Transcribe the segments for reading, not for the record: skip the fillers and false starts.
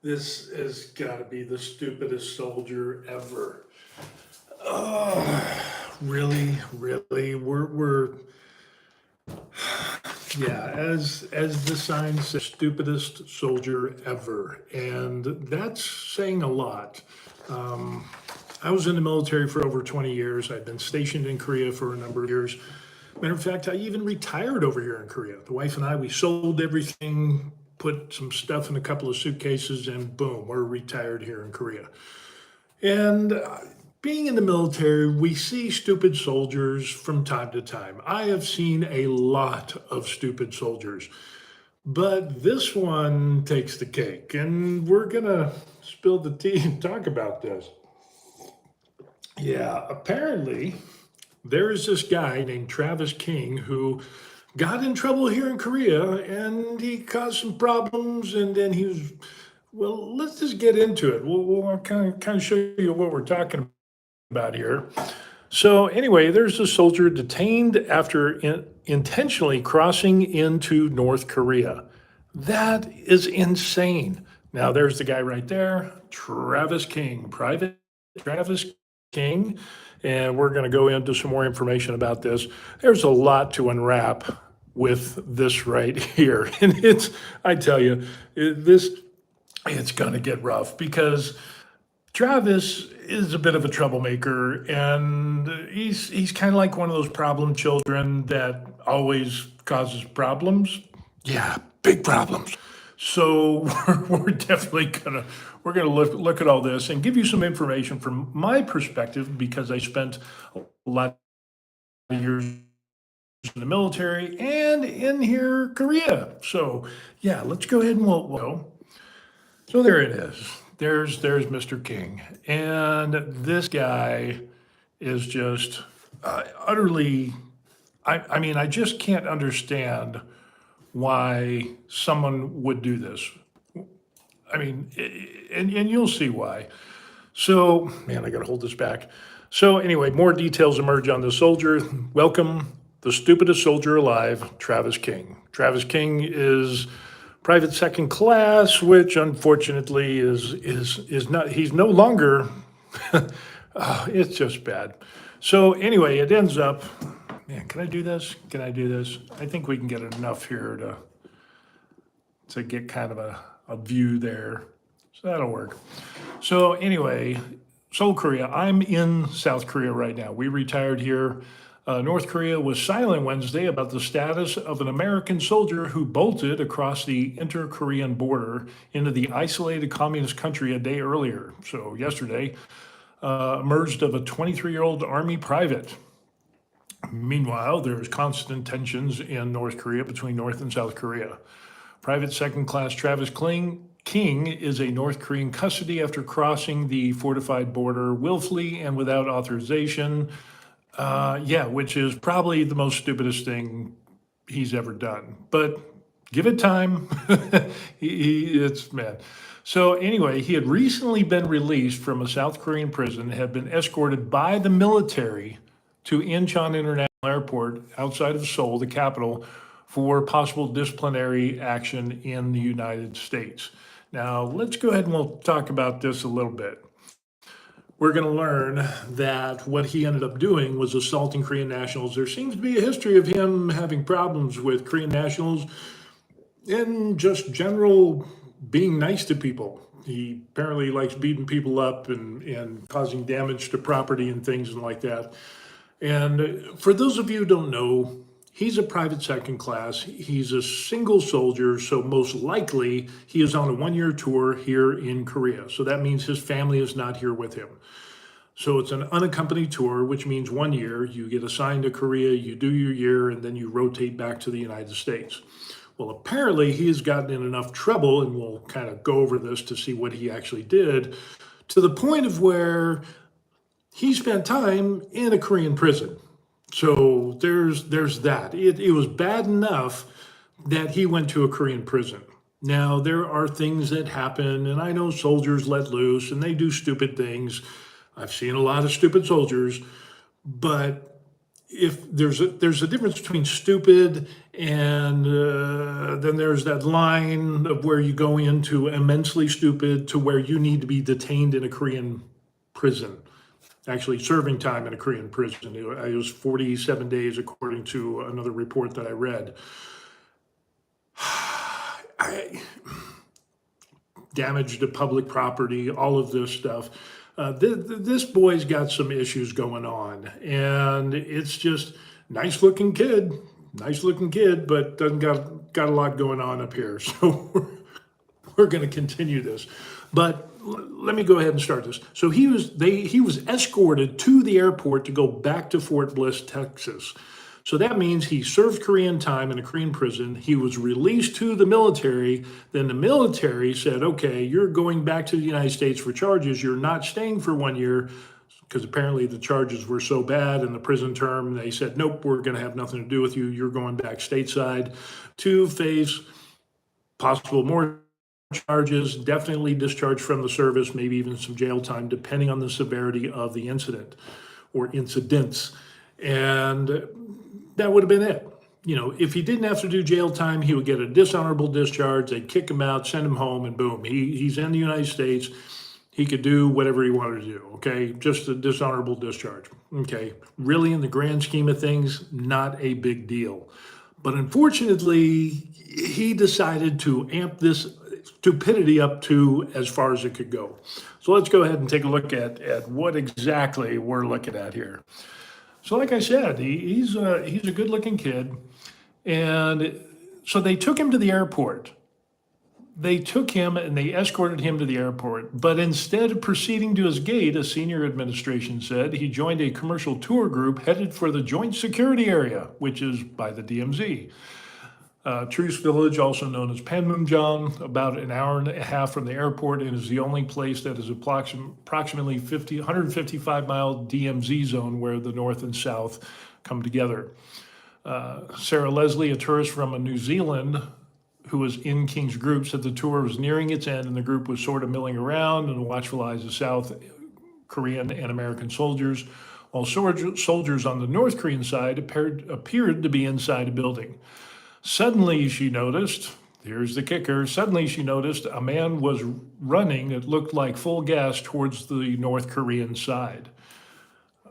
This has got to be the stupidest soldier ever. Oh, really, really. We're yeah. As the sign says, stupidest soldier ever, and that's saying a lot. Um, I was in the military for over 20 years. I've been stationed in Korea for a number of years. Matter of fact, I even retired over here in Korea. The wife and I, we sold everything, put some stuff in a couple of suitcases, and boom, we're retired here in Korea. And being in the military, we see stupid soldiers from time to time. I have seen a lot of stupid soldiers, but this one takes the cake. And we're going to spill the tea and talk about this. Yeah, apparently there is this guy named Travis King who got in trouble here in Korea and he caused some problems and then he was, well, let's just get into it. We'll kind of show you what we're talking about here. So anyway, there's a soldier detained after intentionally crossing into North Korea. That is insane. Now there's the guy right there, Travis King, Private Travis King, and we're going to go into some more information about this. There's a lot to unwrap with this right here, and I tell you, it's going to get rough because Travis is a bit of a troublemaker, and he's kind of like one of those problem children that always causes problems. Yeah, big problems. So we're definitely gonna look at all this and give you some information from my perspective because I spent a lot of years in the military and in here Korea. So yeah, let's go ahead and we'll go. So there it is. There's Mr. King, and this guy is just utterly. I mean, I just can't understand why someone would do this. I mean, and you'll see why. So, man, I got to hold this back. So, anyway, more details emerge on the soldier. Welcome, the stupidest soldier alive, Travis King. Travis King is private second class, which unfortunately is not. He's no longer. It's just bad. So anyway, it ends up. Man, can I do this? Can I do this? I think we can get enough here to get kind of a view there. So that'll work. So anyway, Seoul, Korea. I'm in South Korea right now. We retired here. North Korea was silent Wednesday about the status of an American soldier who bolted across the inter-Korean border into the isolated communist country a day earlier. So yesterday, emerged of a 23-year-old Army private. Meanwhile, there's constant tensions in North Korea between North and South Korea. Private second class Travis King is a North Korean custody after crossing the fortified border willfully and without authorization. Yeah, which is probably the most stupidest thing he's ever done. But give it time. It's man. So anyway, he had recently been released from a South Korean prison, had been escorted by the military to Incheon International Airport outside of Seoul, the capital, for possible disciplinary action in the United States. Now, let's go ahead and we'll talk about this a little bit. We're going to learn that what he ended up doing was assaulting Korean nationals. There seems to be a history of him having problems with Korean nationals and just general being nice to people. He apparently likes beating people up and causing damage to property and things and like that. And for those of you who don't know, he's a private second class. He's a single soldier, so most likely he is on a one-year tour here in Korea. So that means his family is not here with him. So it's an unaccompanied tour, which means 1 year. You get assigned to Korea, you do your year, and then you rotate back to the United States. Well, apparently he has gotten in enough trouble, and we'll kind of go over this to see what he actually did, to the point of where he spent time in a Korean prison. So there's that. It was bad enough that he went to a Korean prison. Now, there are things that happen, and I know soldiers let loose and they do stupid things. I've seen a lot of stupid soldiers, but if there's a difference between stupid and then there's that line of where you go into immensely stupid to where you need to be detained in a Korean prison, actually serving time in a Korean prison. It was 47 days, according to another report that I read. Damage to public property, all of this stuff. This boy's got some issues going on, and it's just nice looking kid, but doesn't got a lot going on up here. So we're going to continue this, but let me go ahead and start this. So he was escorted to the airport to go back to Fort Bliss, Texas. So that means he served Korean time in a Korean prison. He was released to the military. Then the military said, okay, you're going back to the United States for charges. You're not staying for 1 year, because apparently the charges were so bad in the prison term. They said, nope, we're going to have nothing to do with you. You're going back stateside to face possible more charges, definitely discharged from the service, maybe even some jail time, depending on the severity of the incident or incidents. And that would have been it. You know, if he didn't have to do jail time, he would get a dishonorable discharge. They'd kick him out, send him home, and boom, he's in the United States. He could do whatever he wanted to do, okay? Just a dishonorable discharge, okay? Really, in the grand scheme of things, not a big deal. But unfortunately, he decided to amp this stupidity up to as far as it could go. So let's go ahead and take a look at what exactly we're looking at here. So like I said, he's a good-looking kid, and so they took him to the airport. They took him and they escorted him to the airport, but instead of proceeding to his gate, a senior administration said, he joined a commercial tour group headed for the Joint Security Area, which is by the DMZ. Truce Village, also known as Panmunjom, about an hour and a half from the airport, and is the only place that is approximately 155-mile DMZ zone where the North and South come together. Sarah Leslie, a tourist from New Zealand who was in King's group, said the tour was nearing its end and the group was sort of milling around and watchful eyes of South Korean and American soldiers, while soldiers on the North Korean side appeared to be inside a building. Suddenly she noticed, here's the kicker, suddenly she noticed a man was running, it looked like full gas, towards the North Korean side.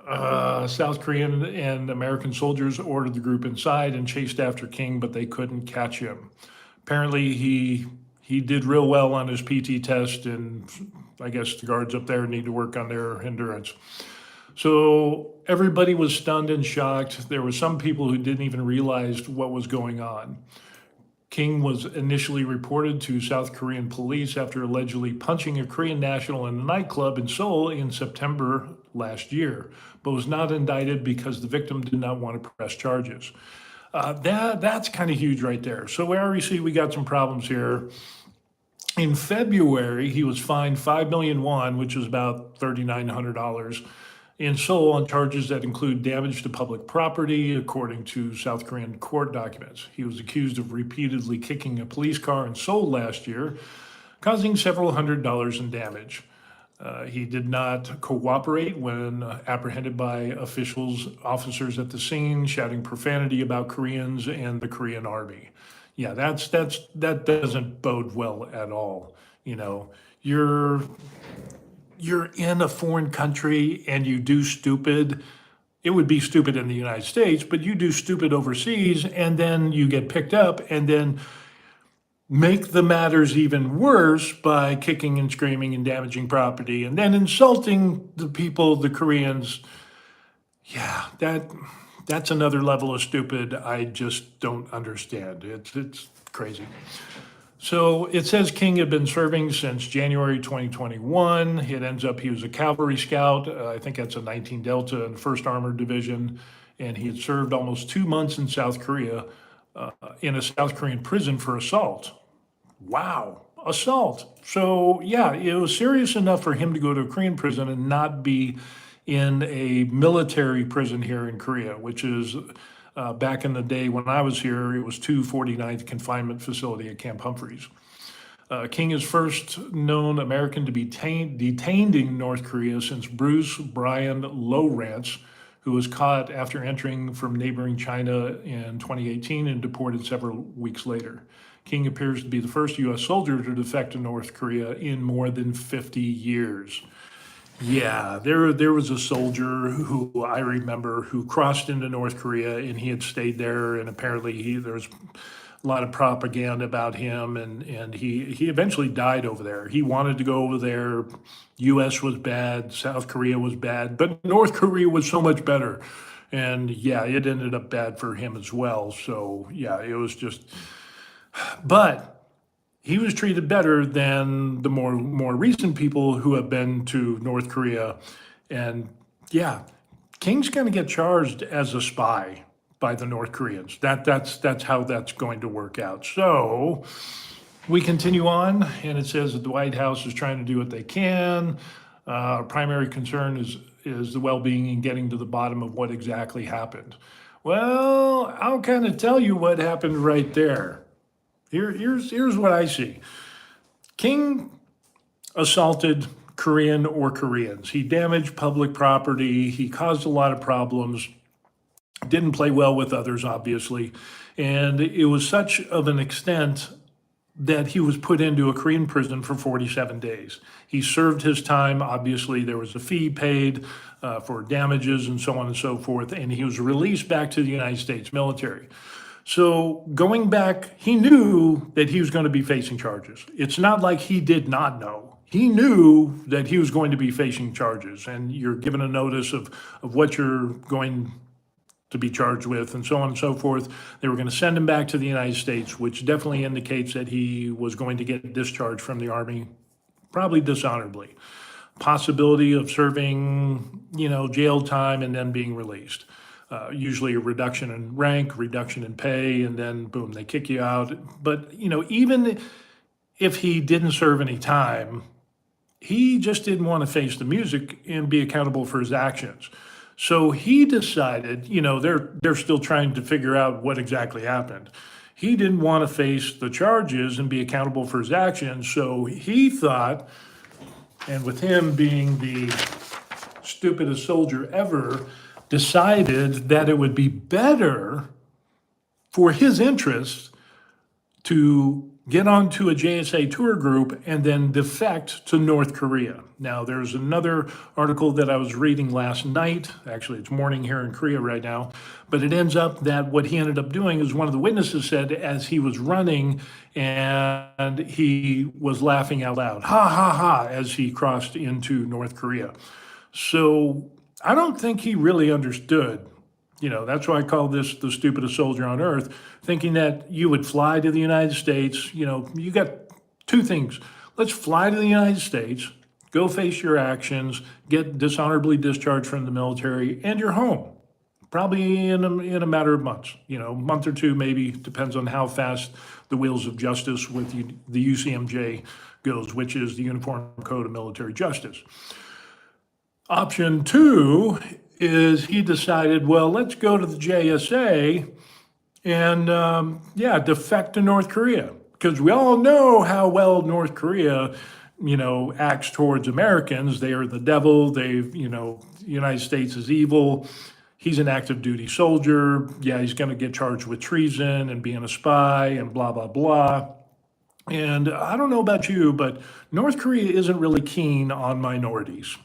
South Korean and American soldiers ordered the group inside and chased after King, but they couldn't catch him. Apparently he did real well on his PT test, and I guess the guards up there need to work on their endurance. So everybody was stunned and shocked. There were some people who didn't even realize what was going on. King was initially reported to South Korean police after allegedly punching a Korean national in a nightclub in Seoul in September last year, but was not indicted because the victim did not want to press charges. That's kind of huge right there. So we already see we got some problems here. In February, he was fined 5 million won, which is about $3,900, in Seoul on charges that include damage to public property, according to South Korean court documents. He was accused of repeatedly kicking a police car in Seoul last year, causing several $100s in damage. He did not cooperate when apprehended by officers at the scene, shouting profanity about Koreans and the Korean army. Yeah, that doesn't bode well at all. You know, you're in a foreign country and you do stupid. It would be stupid in the United States, but you do stupid overseas, and then you get picked up, and then make the matters even worse by kicking and screaming and damaging property and then insulting the people, the Koreans. Yeah, that's another level of stupid I just don't understand. It's crazy. So it says King had been serving since January 2021. It ends up he was a cavalry scout. I think that's a 19 Delta in the 1st Armored Division. And he had served almost 2 months in South Korea in a South Korean prison for assault. Wow, assault. So yeah, it was serious enough for him to go to a Korean prison and not be in a military prison here in Korea, which is back in the day when I was here, it was 249th Confinement Facility at Camp Humphreys. King is first known American to be detained in North Korea since Bruce Brian Lowrance, who was caught after entering from neighboring China in 2018 and deported several weeks later. King appears to be the first U.S. soldier to defect to North Korea in more than 50 years. Yeah, there was a soldier who I remember who crossed into North Korea and he had stayed there, and apparently there's a lot of propaganda about him, and he eventually died over there. He wanted to go over there. US was bad, South Korea was bad, but North Korea was so much better. And yeah, it ended up bad for him as well. So yeah, it was just, but he was treated better than the more recent people who have been to North Korea. And yeah, King's going to get charged as a spy by the North Koreans. That's how that's going to work out. So we continue on, and it says that the White House is trying to do what they can. Our primary concern is the well-being and getting to the bottom of what exactly happened. Well, I'll kind of tell you what happened right there. Here's what I see. King assaulted Koreans. He damaged public property. He caused a lot of problems. Didn't play well with others, obviously. And it was such of an extent that he was put into a Korean prison for 47 days. He served his time. Obviously, there was a fee paid for damages and so on and so forth. And he was released back to the United States military. So going back, he knew that he was going to be facing charges. It's not like he did not know. He knew that he was going to be facing charges, and you're given a notice of what you're going to be charged with and so on and so forth. They were going to send him back to the United States, which definitely indicates that he was going to get discharged from the Army, probably dishonorably. Possibility of serving, jail time and then being released. Usually a reduction in rank, reduction in pay, and then boom, they kick you out. But, even if he didn't serve any time, he just didn't want to face the music and be accountable for his actions. So he decided, they're still trying to figure out what exactly happened. He didn't want to face the charges and be accountable for his actions. So he thought, and with him being the stupidest soldier ever, decided that it would be better for his interests to get onto a JSA tour group and then defect to North Korea. Now, there's another article that I was reading last night. Actually, it's morning here in Korea right now. But it ends up that what he ended up doing is one of the witnesses said as he was running and he was laughing out loud, ha, ha, ha, as he crossed into North Korea. So I don't think he really understood. That's why I call this the stupidest soldier on earth, thinking that you would fly to the United States. You got two things. Let's fly to the United States, go face your actions, get dishonorably discharged from the military, and you're home. Probably in a matter of months, a month or two maybe, depends on how fast the wheels of justice with the UCMJ goes, which is the Uniform Code of Military Justice. Option two is he decided, well, let's go to the JSA and, defect to North Korea. Because we all know how well North Korea, acts towards Americans. They are the devil. The United States is evil. He's an active duty soldier. Yeah, he's going to get charged with treason and being a spy and blah, blah, blah. And I don't know about you, but North Korea isn't really keen on minorities.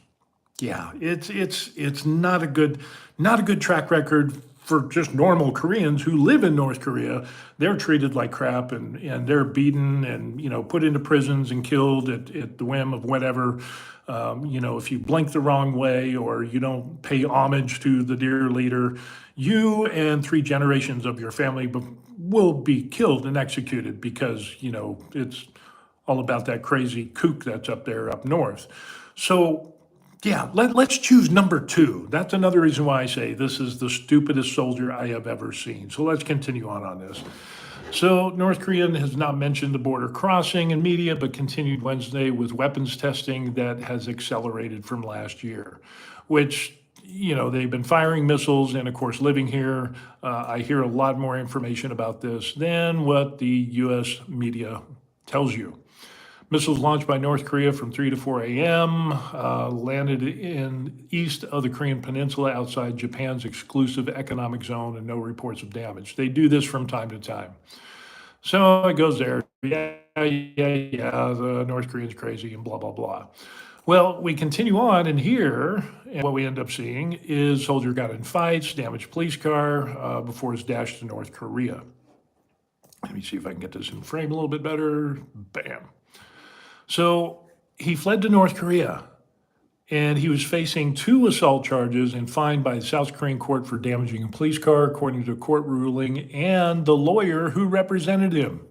Yeah, it's not a good track record for just normal Koreans who live in North Korea. They're treated like crap and they're beaten and put into prisons and killed at the whim of whatever. If you blink the wrong way or you don't pay homage to the dear leader, you and 3 generations of your family will be killed and executed because it's all about that crazy kook that's up there up north. So. Yeah, let's choose number 2. That's another reason why I say this is the stupidest soldier I have ever seen. So let's continue on this. So North Korea has not mentioned the border crossing in media, but continued Wednesday with weapons testing that has accelerated from last year, which, they've been firing missiles. And of course, living here, I hear a lot more information about this than what the U.S. media tells you. Missiles launched by North Korea from 3 to 4 a.m. Landed in east of the Korean Peninsula outside Japan's exclusive economic zone, and no reports of damage. They do this from time to time. So it goes there. Yeah, the North Koreans crazy and blah, blah, blah. Well, we continue on, and here, and what we end up seeing is soldier got in fights, damaged police car before it's dashed to North Korea. Let me see if I can get this in frame a little bit better. Bam. So he fled to North Korea, and he was facing 2 assault charges and fined by the South Korean court for damaging a police car, according to a court ruling, and the lawyer who represented him.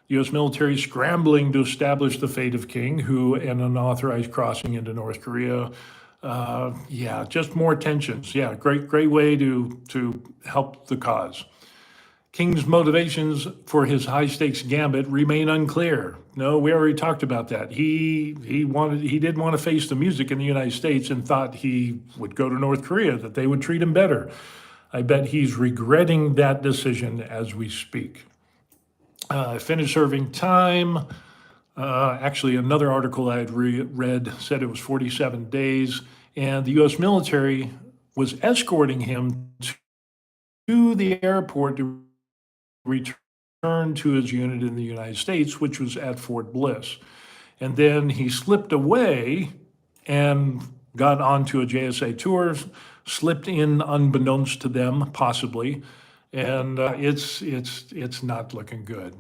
The U.S. military scrambling to establish the fate of King, who an unauthorized crossing into North Korea. Just more tensions. Yeah, great way to help the cause. King's motivations for his high-stakes gambit remain unclear. No, we already talked about that. He didn't want to face the music in the United States and thought he would go to North Korea, that they would treat him better. I bet he's regretting that decision as we speak. Finished serving time. Actually, another article I had read said it was 47 days, and the U.S. military was escorting him to the airport to return to his unit in the United States, which was at Fort Bliss. And then he slipped away and got onto a JSA tour, slipped in unbeknownst to them, possibly, and it's not looking good.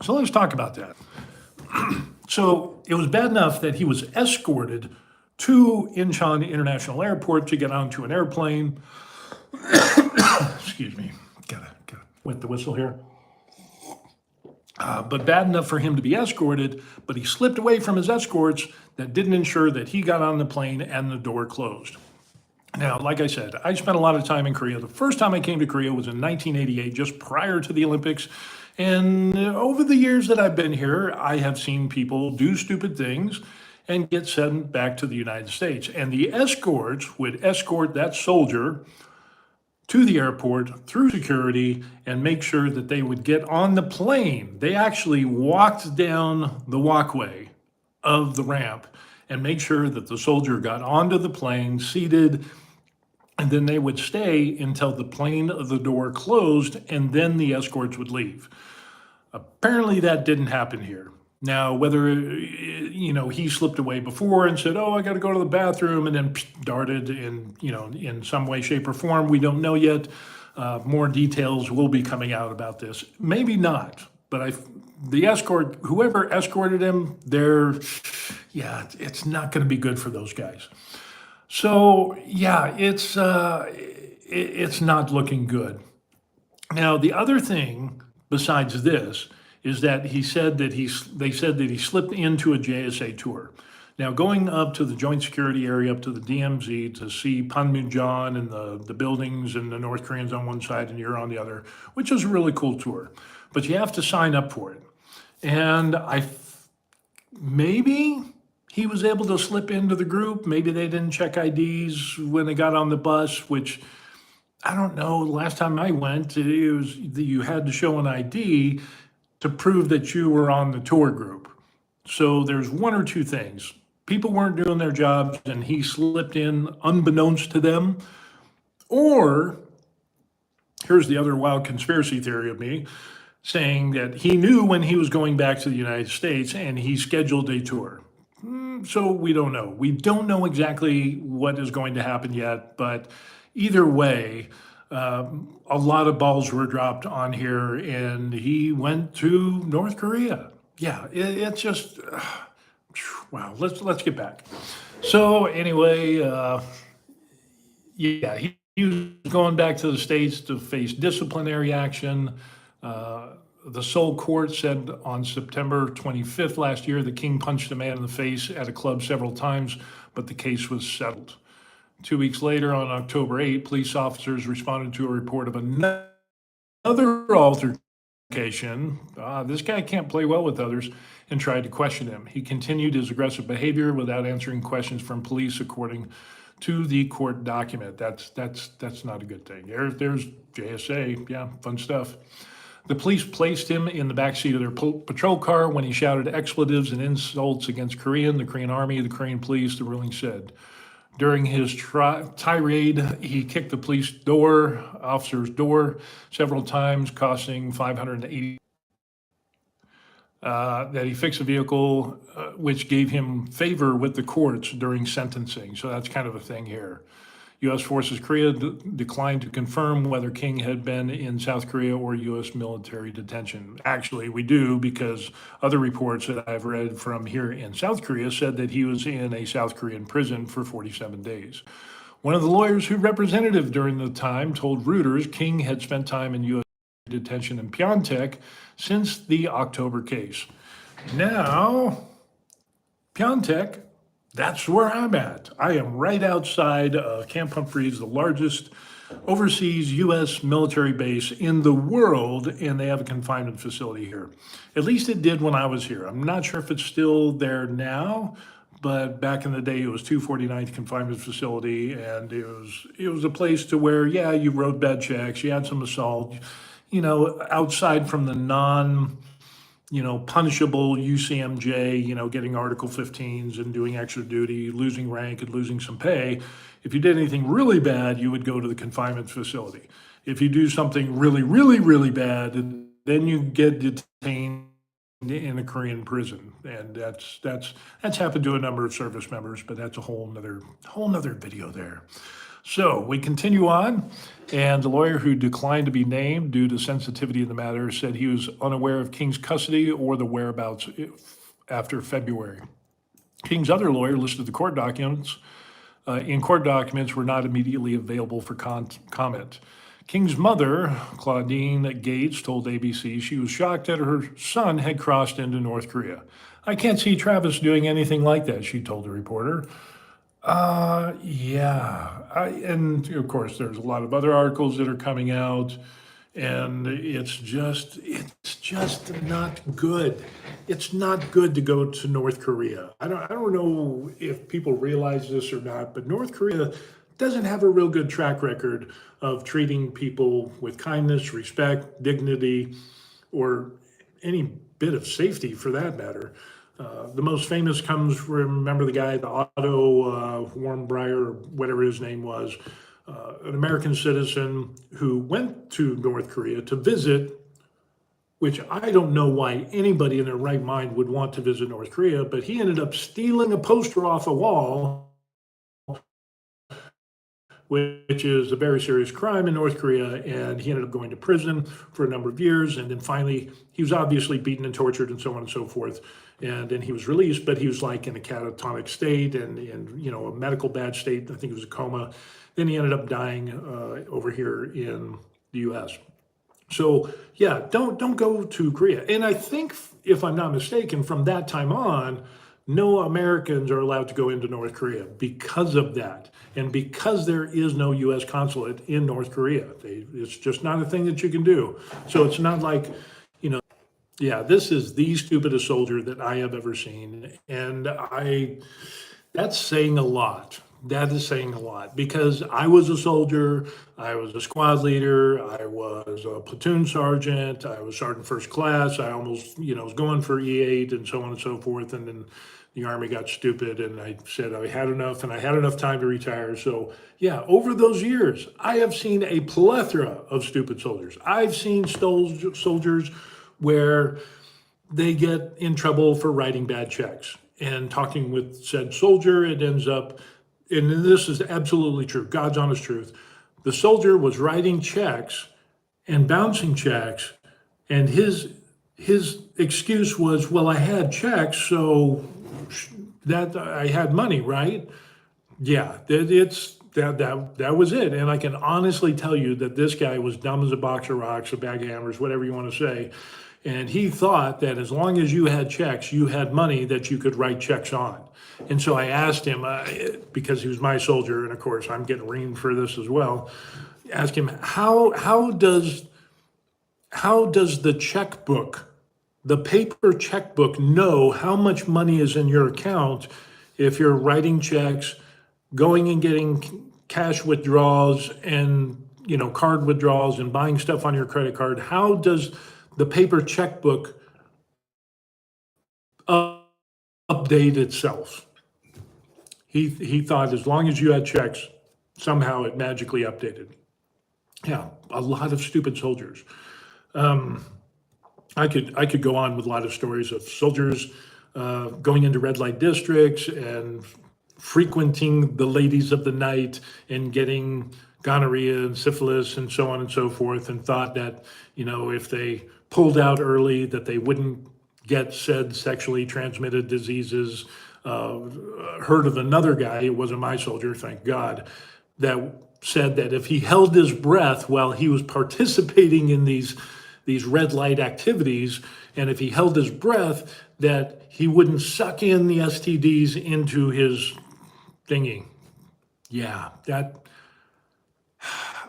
So let's talk about that. So it was bad enough that he was escorted to Incheon International Airport to get onto an airplane. Excuse me, gotta wet the whistle here. But bad enough for him to be escorted, but he slipped away from his escorts that didn't ensure that he got on the plane and the door closed. Now, like I said, I spent a lot of time in Korea. The first time I came to Korea was in 1988, just prior to the Olympics. And over the years that I've been here, I have seen people do stupid things and get sent back to the United States. And the escorts would escort that soldier to the airport through security and make sure that they would get on the plane. They actually walked down the walkway of the ramp and make sure that the soldier got onto the plane, seated, and then they would stay until the plane of the door closed, and then the escorts would leave. Apparently that didn't happen here. Now, whether, he slipped away before and said, oh, I got to go to the bathroom, and then darted in some way, shape, or form, we don't know yet. More details will be coming out about this. Maybe not, but the escort, whoever escorted him, it's not going to be good for those guys. So, it's not looking good. Now, the other thing besides this is that they said that he slipped into a JSA tour. Now, going up to the Joint Security Area, up to the DMZ to see Panmunjom and the buildings and the North Koreans on one side and you're on the other, which is a really cool tour. But you have to sign up for it. And maybe he was able to slip into the group. Maybe they didn't check IDs when they got on the bus, which I don't know. Last time I went, you had to show an ID to prove that you were on the tour group. So there's one or two things. People weren't doing their jobs and he slipped in unbeknownst to them. Or, here's the other wild conspiracy theory of me, saying that he knew when he was going back to the United States and he scheduled a tour. So we don't know. We don't know exactly what is going to happen yet, but either way, a lot of balls were dropped on here, and he went to North Korea. Yeah, it's just wow. Let's get back. So anyway, he was going back to the States to face disciplinary action. The Seoul court said on September 25th last year that King punched a man in the face at a club several times, but the case was settled. 2 weeks later, on October 8, police officers responded to a report of another altercation. This guy can't play well with others, and tried to question him. He continued his aggressive behavior without answering questions from police, according to the court document. That's not a good thing. There's JSA, fun stuff. The police placed him in the backseat of their patrol car when he shouted expletives and insults against the Korean army, the Korean police, the ruling said. During his tirade, he kicked the officer's door several times, costing $580. That he fixed a vehicle, which gave him favor with the courts during sentencing. So that's kind of a thing here. U.S. Forces Korea declined to confirm whether King had been in South Korea or U.S. military detention. Actually, we do, because other reports that I've read from here in South Korea said that he was in a South Korean prison for 47 days. One of the lawyers who represented him during the time told Reuters King had spent time in U.S. detention in Pyeongtaek since the October case. Now, Pyeongtaek, that's where I'm at. I am right outside Camp Humphreys, the largest overseas U.S. military base in the world, and they have a confinement facility here. At least it did when I was here. I'm not sure if it's still there now, but back in the day, it was 249th Confinement Facility, and it was a place to where, yeah, you wrote bad checks, you had some assault, outside from the punishable UCMJ, getting Article 15s and doing extra duty, losing rank and losing some pay. If you did anything really bad, you would go to the confinement facility. If you do something really, really, really bad, then you get detained in a Korean prison. And that's happened to a number of service members, but that's a whole nother video there. So we continue on, and the lawyer who declined to be named due to sensitivity in the matter said he was unaware of King's custody or the whereabouts after February. King's other lawyer listed the court documents. In court documents were not immediately available for comment. King's mother, Claudine Gates, told ABC she was shocked that her son had crossed into North Korea. I can't see Travis doing anything like that, she told the reporter. Yeah. And of course, there's a lot of other articles that are coming out, and it's just not good. It's not good to go to North Korea. I don't know if people realize this or not, but North Korea doesn't have a real good track record of treating people with kindness, respect, dignity, or any bit of safety for that matter. The most famous comes from, remember the guy, the Otto Warmbier, or whatever his name was, an American citizen who went to North Korea to visit, which I don't know why anybody in their right mind would want to visit North Korea, but he ended up stealing a poster off a wall, which is a very serious crime in North Korea, and he ended up going to prison for a number of years, and then finally, he was obviously beaten and tortured and so on and so forth, and then he was released, but he was like in a catatonic state and a medical bad state. I think it was a coma. Then he ended up dying over here in the U.S. So yeah, don't go to Korea. And I think, if I'm not mistaken, from that time on, no Americans are allowed to go into North Korea because of that. And because there is no U.S. consulate in North Korea, it's just not a thing that you can do. So it's not like, yeah, this is the stupidest soldier that I have ever seen. And that's saying a lot. That is saying a lot, because I was a soldier, I was a squad leader, I was a platoon sergeant, I was sergeant first class, I almost, was going for E8 and so on and so forth. And then the Army got stupid and I said I had enough, and I had enough time to retire. So yeah, over those years, I have seen a plethora of stupid soldiers. I've seen soldiers where they get in trouble for writing bad checks, and talking with said soldier, it ends up, and this is absolutely true, God's honest truth, the soldier was writing checks and bouncing checks, and his excuse was, well, I had checks, so that I had money, right? Yeah, that was it. And I can honestly tell you that this guy was dumb as a box of rocks, a bag of hammers, whatever you want to say. And he thought that as long as you had checks, you had money that you could write checks on. And so I asked him, because he was my soldier, and of course I'm getting reamed for this as well, asked him, how does the checkbook, the paper checkbook, know how much money is in your account if you're writing checks, going and getting cash withdrawals and card withdrawals and buying stuff on your credit card? How does the paper checkbook update itself. He thought as long as you had checks, somehow it magically updated. Yeah, a lot of stupid soldiers. I could go on with a lot of stories of soldiers going into red light districts and frequenting the ladies of the night and getting gonorrhea and syphilis and so on and so forth, and thought that, if they pulled out early, that they wouldn't get said sexually transmitted diseases. Heard of another guy, it wasn't my soldier, thank God, that said that if he held his breath while he was participating in these red light activities, and if he held his breath, that he wouldn't suck in the STDs into his thingy. Yeah,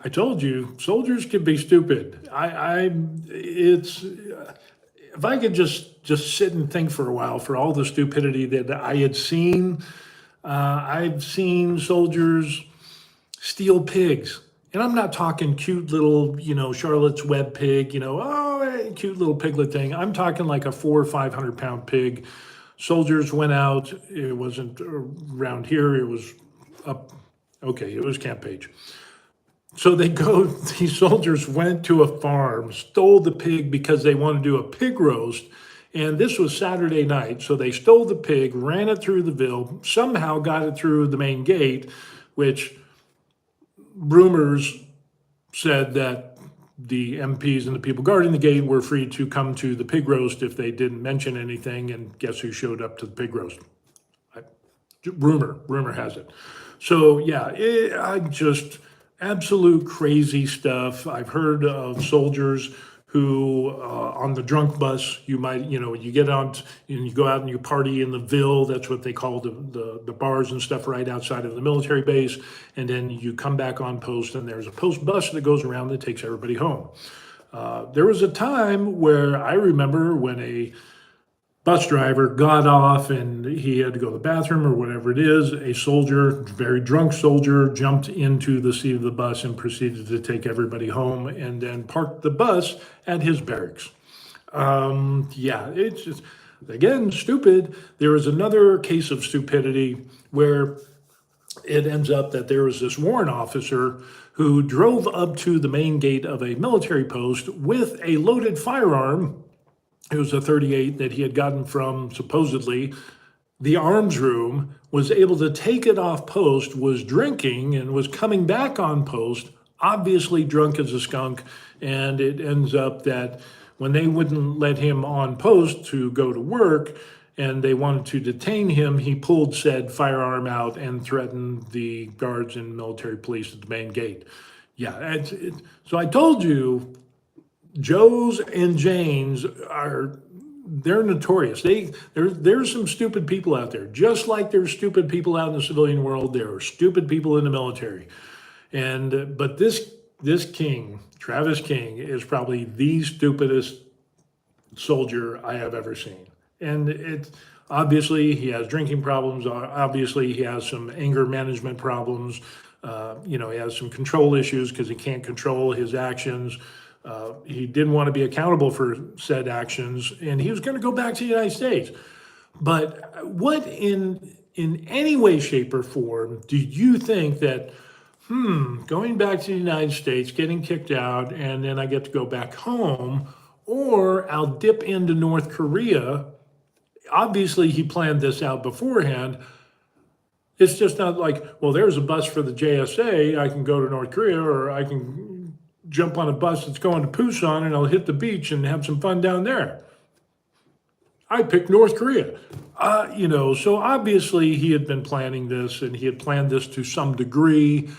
I told you, soldiers can be stupid. It's if I could just sit and think for a while for all the stupidity that I had seen. I've seen soldiers steal pigs. And I'm not talking cute little, Charlotte's Web pig, cute little piglet thing. I'm talking like a 400 or 500 pound pig. Soldiers went out. It wasn't around here. It was up. Okay, it was Camp Page. So these soldiers went to a farm, stole the pig because they wanted to do a pig roast. And this was Saturday night. So they stole the pig, ran it through the ville, somehow got it through the main gate, which rumors said that the MPs and the people guarding the gate were free to come to the pig roast if they didn't mention anything. And guess who showed up to the pig roast? Rumor has it. So yeah, I just absolute crazy stuff. I've heard of soldiers who on the drunk bus, you might, you get on and you go out and you party in the Ville. That's what they call the bars and stuff right outside of the military base. And then you come back on post and there's a post bus that goes around that takes everybody home. There was a time where I remember when a bus driver got off and he had to go to the bathroom or whatever it is. A soldier, very drunk soldier, jumped into the seat of the bus and proceeded to take everybody home and then parked the bus at his barracks. Yeah, it's just, again, stupid. There was another case of stupidity where it ends up that there was this warrant officer who drove up to the main gate of a military post with a loaded firearm. It was a 38 that he had gotten from, supposedly, the arms room, was able to take it off post, was drinking, and was coming back on post, obviously drunk as a skunk. And it ends up that when they wouldn't let him on post to go to work and they wanted to detain him, he pulled said firearm out and threatened the guards and military police at the main gate. Yeah, so I told you, Joes and Janes they're notorious. There's some stupid people out there. Just like there's stupid people out in the civilian world, there are stupid people in the military. But this king, Travis King, is probably the stupidest soldier I have ever seen. And obviously he has drinking problems. Obviously he has some anger management problems. He has some control issues because he can't control his actions. He didn't want to be accountable for said actions, and he was going to go back to the United States. But what in any way, shape, or form do you think that, going back to the United States, getting kicked out, and then I get to go back home, or I'll dip into North Korea? Obviously, he planned this out beforehand. It's just not like, well, there's a bus for the JSA, I can go to North Korea, or I can jump on a bus that's going to Busan and I'll hit the beach and have some fun down there. I picked North Korea. So obviously he had been planning this and he had planned this to some degree.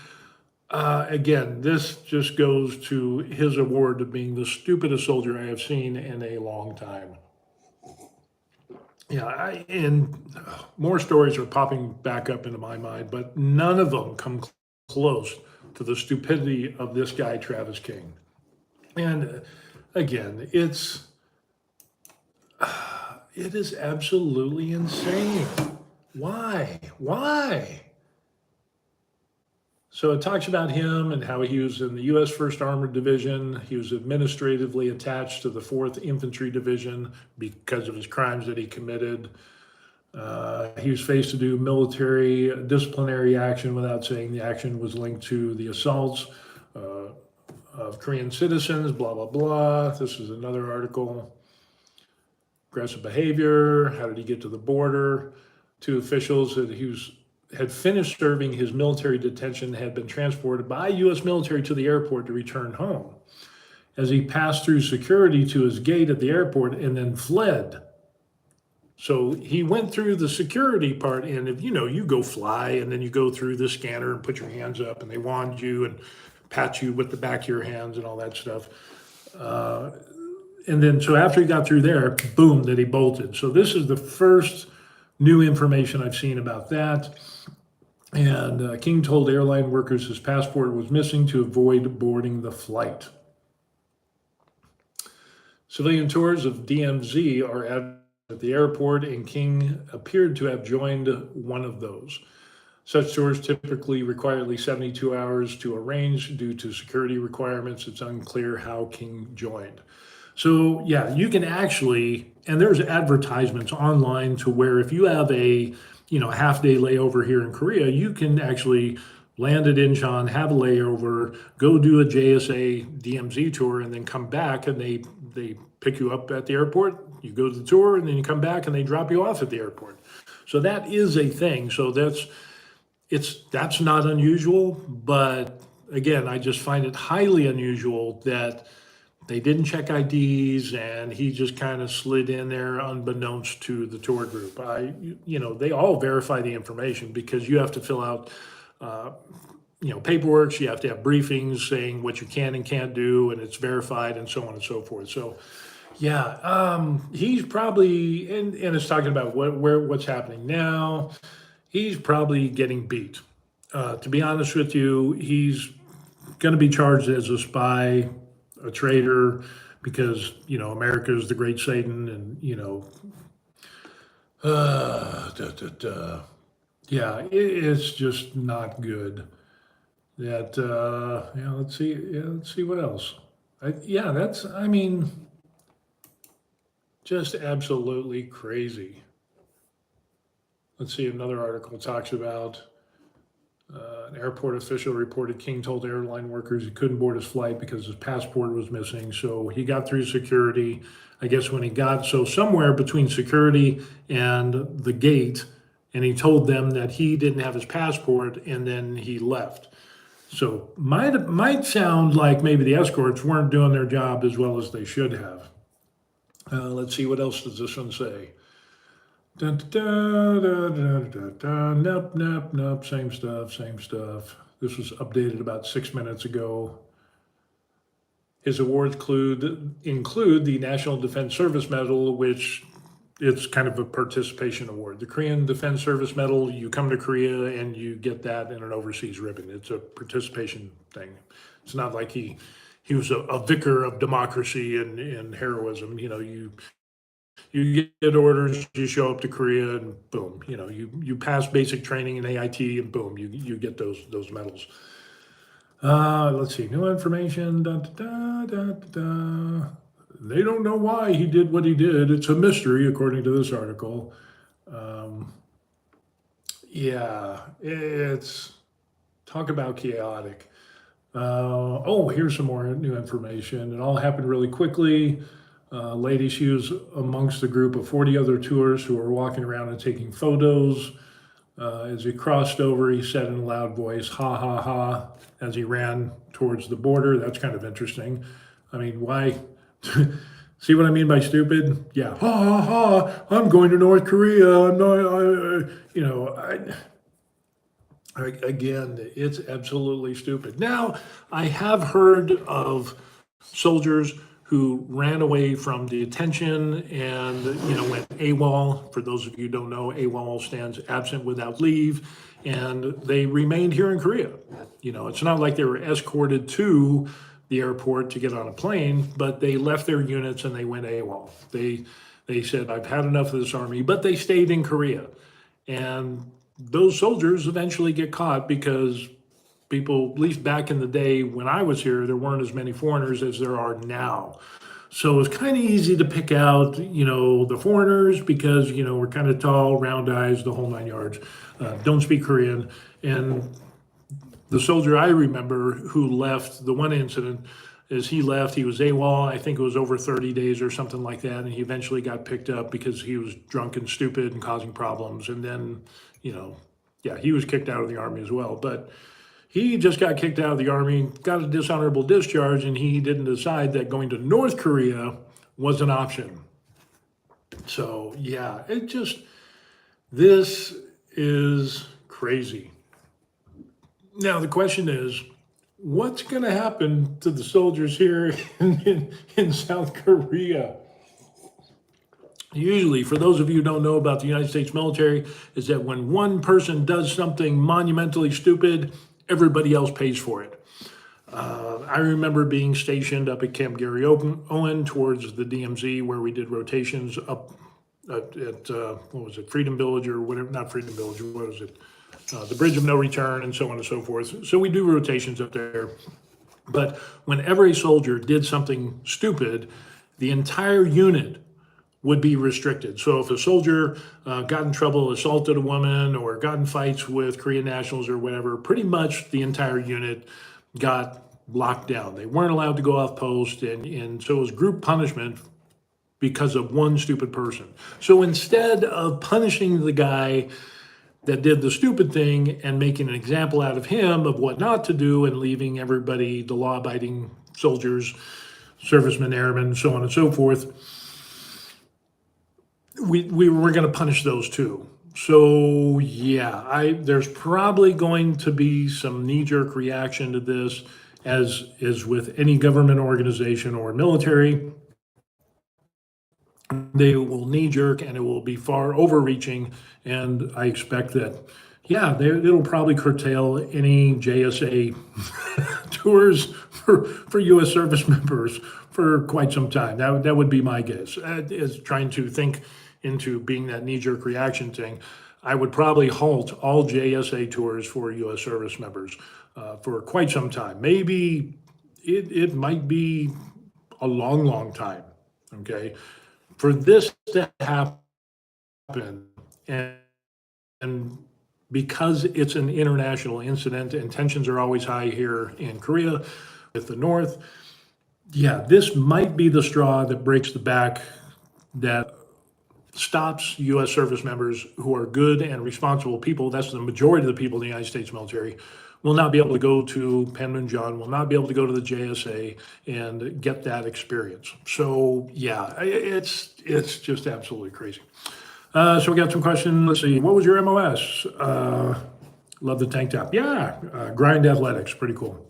Again, this just goes to his award of being the stupidest soldier I have seen in a long time. Yeah, and more stories are popping back up into my mind, but none of them come close to the stupidity of this guy, Travis King. And again, it is absolutely insane. Why? So it talks about him and how he was in the U.S. First Armored Division. He was administratively attached to the 4th Infantry Division because of his crimes that he committed. He was faced to do military disciplinary action without saying the action was linked to the assaults of Korean citizens, blah, blah, blah. This is another article. Aggressive behavior. How did he get to the border? 2 officials that had finished serving his military detention had been transported by U.S. military to the airport to return home. As he passed through security to his gate at the airport and then fled. So he went through the security part, and if you go fly and then you go through the scanner and put your hands up and they wand you and pat you with the back of your hands and all that stuff. And then so after he got through there, boom, that he bolted. So this is the first new information I've seen about that. And King told airline workers his passport was missing to avoid boarding the flight. Civilian tours of DMZ are at the airport, and King appeared to have joined one of those. Such tours typically require at least 72 hours to arrange due to security requirements. It's unclear how King joined. So yeah, you can actually, and there's advertisements online to where if you have a half-day layover here in Korea, you can actually land at Incheon, have a layover, go do a JSA DMZ tour, and then come back, and they pick you up at the airport. You go to the tour, and then you come back, and they drop you off at the airport. So that is a thing. So that's not unusual, but again, I just find it highly unusual that they didn't check IDs and he just kind of slid in there unbeknownst to the tour group. They all verify the information because you have to fill out, paperwork. You have to have briefings saying what you can and can't do, and it's verified and so on and so forth. So, yeah, he's probably, and it's talking about what's happening now. He's probably getting beat. To be honest with you, he's going to be charged as a spy, a traitor, because America is the great Satan, and yeah, it's just not good. That let's see what else. Just absolutely crazy. Let's see, another article talks about an airport official reported King told airline workers he couldn't board his flight because his passport was missing. So he got through security. I guess when he got, so somewhere between security and the gate, and he told them that he didn't have his passport, and then he left. So might sound like maybe the escorts weren't doing their job as well as they should have. Let's see, what else does this one say? Dun, dun, dun, dun, dun, dun. Nope, same stuff. This was updated about 6 minutes ago. His awards include the National Defense Service Medal, which it's kind of a participation award. The Korean Defense Service Medal, you come to Korea and you get that in an overseas ribbon. It's a participation thing. It's not like he was a vicar of democracy and heroism. You get orders, you show up to Korea, and boom, you pass basic training in AIT, and boom, you get those medals. Let's see, new information. They don't know why he did what he did. It's a mystery, according to this article. It's talk about chaotic. Here's some more new information. It all happened really quickly. Lady, she was amongst a group of 40 other tourists who were walking around and taking photos. As he crossed over, he said in a loud voice, "Ha, ha, ha," as he ran towards the border. That's kind of interesting. I mean, why? See what I mean by stupid? Yeah, ha, ha, ha, I'm going to North Korea. Again, it's absolutely stupid. Now, I have heard of soldiers who ran away from detention and went AWOL. For those of you who don't know, AWOL stands absent without leave, and they remained here in Korea. It's not like they were escorted to the airport to get on a plane, but they left their units and they went AWOL. They said, "I've had enough of this army," but they stayed in Korea. And those soldiers eventually get caught because People, at least back in the day when I was here, there weren't as many foreigners as there are now. So it's kind of easy to pick out, the foreigners because, we're kind of tall, round eyes, the whole 9 yards, don't speak Korean. And the soldier I remember who left, the one incident is he left, he was AWOL, I think it was over 30 days or something like that. And he eventually got picked up because he was drunk and stupid and causing problems. And then, yeah, he was kicked out of the Army as well. But he just got kicked out of the Army, got a dishonorable discharge, and he didn't decide that going to North Korea was an option. So, yeah, this is crazy. Now, the question is, what's going to happen to the soldiers here in South Korea? Usually, for those of you who don't know about the United States military, is that when one person does something monumentally stupid, everybody else pays for it. I remember being stationed up at Camp Gary Owen towards the DMZ where we did rotations up at what was it, Freedom Village or whatever, not Freedom Village, what was it? The Bridge of No Return and so on and so forth. So we do rotations up there. But whenever a soldier did something stupid, the entire unit would be restricted. So if a soldier got in trouble, assaulted a woman, or got in fights with Korean nationals or whatever, pretty much the entire unit got locked down. They weren't allowed to go off post, and so it was group punishment because of one stupid person. So instead of punishing the guy that did the stupid thing and making an example out of him of what not to do and leaving everybody, the law-abiding soldiers, servicemen, airmen, so on and so forth, we were going to punish those too. So yeah, there's probably going to be some knee-jerk reaction to this, as is with any government organization or military. They will knee-jerk and it will be far overreaching, and I expect that, yeah, it'll probably curtail any JSA tours for U.S. service members for quite some time. That would be my guess. Is trying to think into being that knee-jerk reaction thing. I would probably halt all JSA tours for U.S. service members for quite some time. Maybe it might be a long, long time, okay? For this to happen, and because it's an international incident and tensions are always high here in Korea with the North, yeah, this might be the straw that breaks the back that stops U.S. service members who are good and responsible people. That's the majority of the people in the United States military. Will not be able to go to Panmunjom, will not be able to go to the JSA and get that experience. So yeah, it's just absolutely crazy. So we got some questions. Let's see. What was your MOS? Love the tank top. Yeah, grind athletics, pretty cool.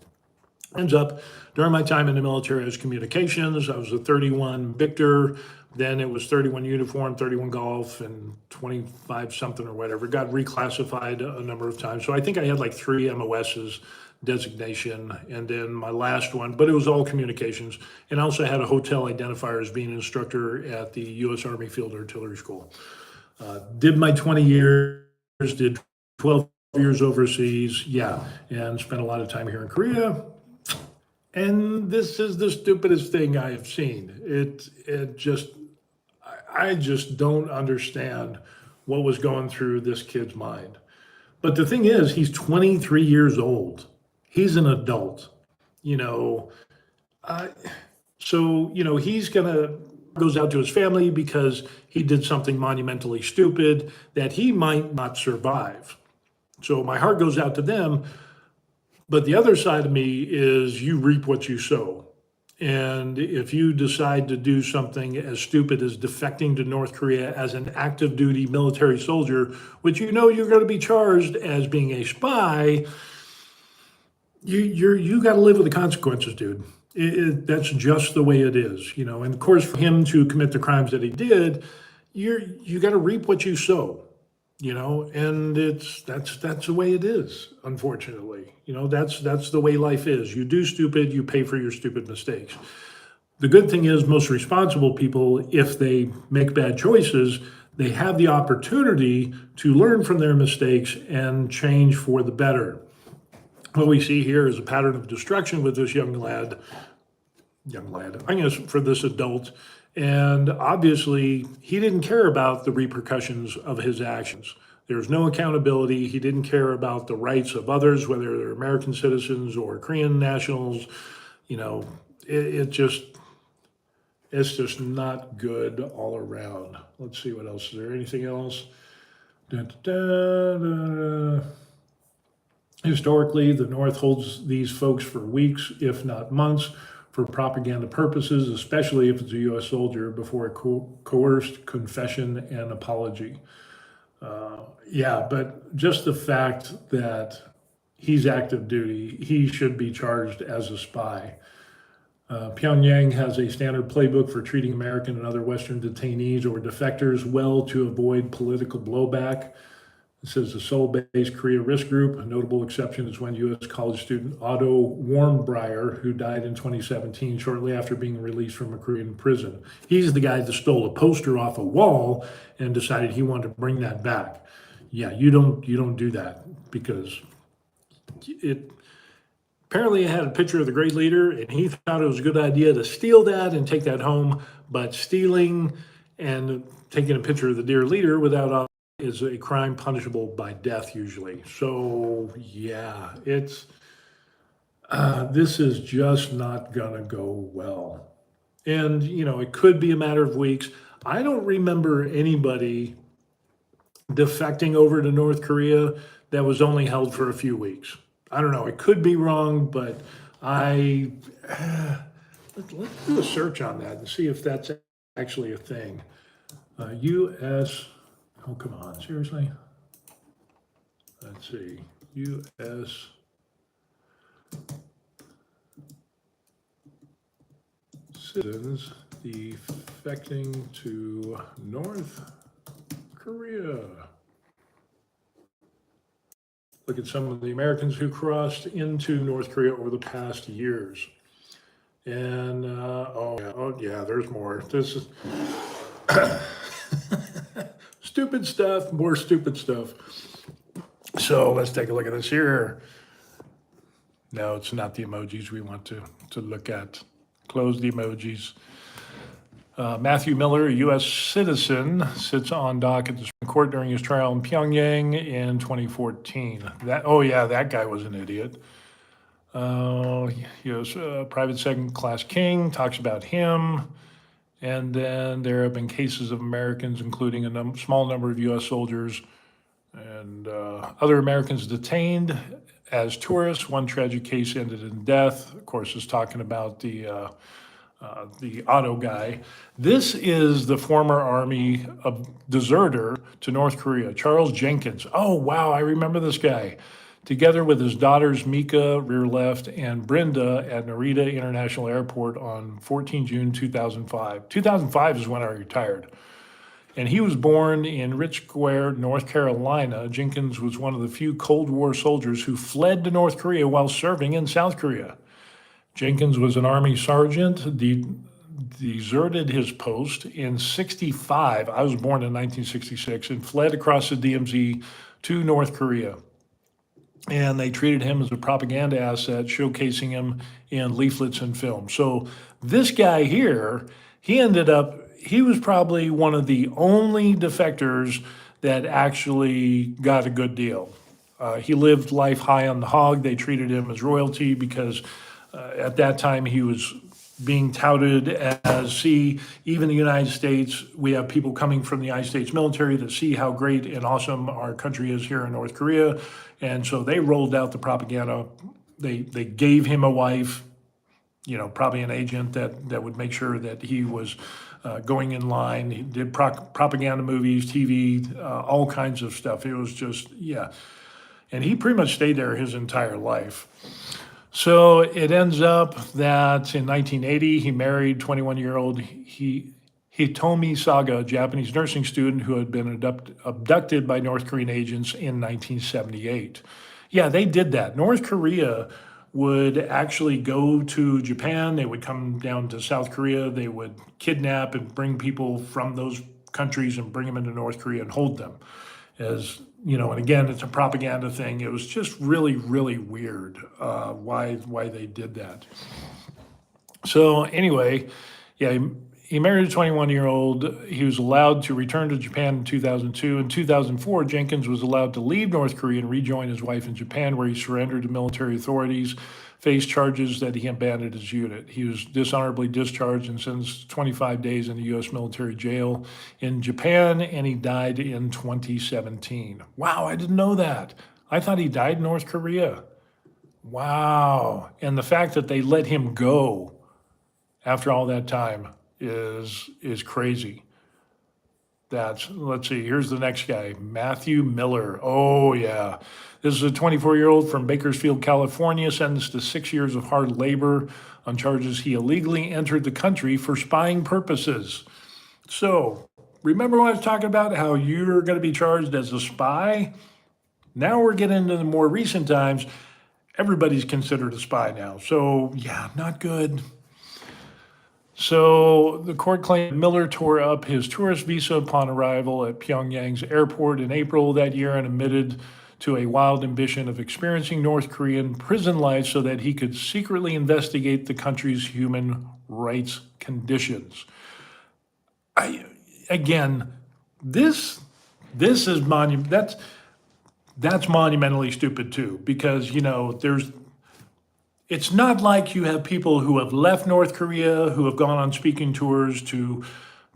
Ends up, during my time in the military, I was communications. I was a 31 Victor. Then it was 31 uniform, 31 golf, and 25 something or whatever. Got reclassified a number of times. So I think I had like 3 MOSs designation, and then my last one, but it was all communications. And I also had a hotel identifier as being an instructor at the U.S. Army Field Artillery School. Did my 20 years, did 12 years overseas, yeah, and spent a lot of time here in Korea. And this is the stupidest thing I have seen. I just don't understand what was going through this kid's mind. But the thing is, he's 23 years old. He's an adult, So, he's goes out to his family because he did something monumentally stupid that he might not survive. So my heart goes out to them. But the other side of me is you reap what you sow. And if you decide to do something as stupid as defecting to North Korea as an active duty military soldier, which you're going to be charged as being a spy, you got to live with the consequences, dude. That's just the way it is, And of course, for him to commit the crimes that he did, you got to reap what you sow. And that's the way it is, unfortunately. That's the way life is. You do stupid, you pay for your stupid mistakes. The good thing is most responsible people, if they make bad choices, they have the opportunity to learn from their mistakes and change for the better. what we see here is a pattern of destruction with this I guess for this adult. And obviously, he didn't care about the repercussions of his actions. There's no accountability. He didn't care about the rights of others, whether they're American citizens or Korean nationals. You know, it just, it's just not good all around. Let's see what else. Is there anything else? Da, da, da, da. Historically, the North holds these folks for weeks, if not months, for propaganda purposes, especially if it's a U.S. soldier, before a coerced confession and apology. Yeah, but just the fact that he's active duty, he should be charged as a spy. Pyongyang has a standard playbook for treating American and other Western detainees or defectors well to avoid political blowback. It says the Seoul-based Korea Risk Group. A notable exception is when U.S. college student Otto Warmbier, who died in 2017 shortly after being released from a Korean prison. He's the guy that stole a poster off a wall and decided he wanted to bring that back. Yeah, you don't do that, because it apparently it had a picture of the great leader, and he thought it was a good idea to steal that and take that home. But stealing and taking a picture of the dear leader without is a crime punishable by death usually. So yeah, it's this is just not gonna go well. And you know, it could be a matter of weeks. I don't remember anybody defecting over to North Korea that was only held for a few weeks. I don't know. It could be wrong, but I let's do a search on that and see if that's actually a thing. U.S. Oh, come on, seriously? Let's see. U.S. citizens defecting to North Korea. Look at some of the Americans who crossed into North Korea over the past years. And, oh yeah, there's more. This is stupid stuff, more stupid stuff. So let's take a look at this here. No, it's not the emojis we want to look at. Close the emojis. Matthew Miller, a U.S. citizen, sits on dock at the Supreme Court during his trial in Pyongyang in 2014. That guy was an idiot. He was a private second-class king, talks about him. And then there have been cases of Americans, including a small number of U.S. soldiers and other Americans detained as tourists. One tragic case ended in death. Of course, is talking about the Otto guy. This is the former Army deserter to North Korea, Charles Jenkins. Oh, wow, I remember this guy. Together with his daughters Mika, rear left, and Brenda at Narita International Airport on 14 June 2005. 2005 is when I retired. And he was born in Rich Square, North Carolina. Jenkins was one of the few Cold War soldiers who fled to North Korea while serving in South Korea. Jenkins was an Army sergeant, deserted his post in 65. I was born in 1966 and fled across the DMZ to North Korea. And they treated him as a propaganda asset, showcasing him in leaflets and films. So this guy here, he was probably one of the only defectors that actually got a good deal. He lived life high on the hog. They treated him as royalty because at that time he was being touted as, see, even the United States, we have people coming from the United States military that see how great and awesome our country is here in North Korea. And so they rolled out the propaganda. They gave him a wife, probably an agent that would make sure that he was going in line. He did propaganda movies, TV, all kinds of stuff. It was just, yeah. And he pretty much stayed there his entire life. So it ends up that in 1980, he married 21-year-old Hitomi Saga, a Japanese nursing student who had been abducted by North Korean agents in 1978. Yeah, they did that. North Korea would actually go to Japan. They would come down to South Korea. They would kidnap and bring people from those countries and bring them into North Korea and hold them as and again, it's a propaganda thing. It was just really, really weird why they did that. So anyway, yeah, he married a 21-year-old. He was allowed to return to Japan in 2002. In 2004, Jenkins was allowed to leave North Korea and rejoin his wife in Japan, where he surrendered to military authorities, faced charges that he abandoned his unit. He was dishonorably discharged and sentenced to 25 days in the U.S. military jail in Japan, and he died in 2017. Wow, I didn't know that. I thought he died in North Korea. Wow. And the fact that they let him go after all that time is crazy. Let's see, here's the next guy, Matthew Miller. Oh, yeah. This is a 24-year-old from Bakersfield, California, sentenced to 6 years of hard labor on charges he illegally entered the country for spying purposes. So, remember when I was talking about how you're going to be charged as a spy? Now we're getting into the more recent times. Everybody's considered a spy now. So, yeah, not good. So the court claimed Miller tore up his tourist visa upon arrival at Pyongyang's airport in April that year and admitted to a wild ambition of experiencing North Korean prison life so that he could secretly investigate the country's human rights conditions. Again, this is that's monumentally stupid too, because it's not like you have people who have left North Korea, who have gone on speaking tours to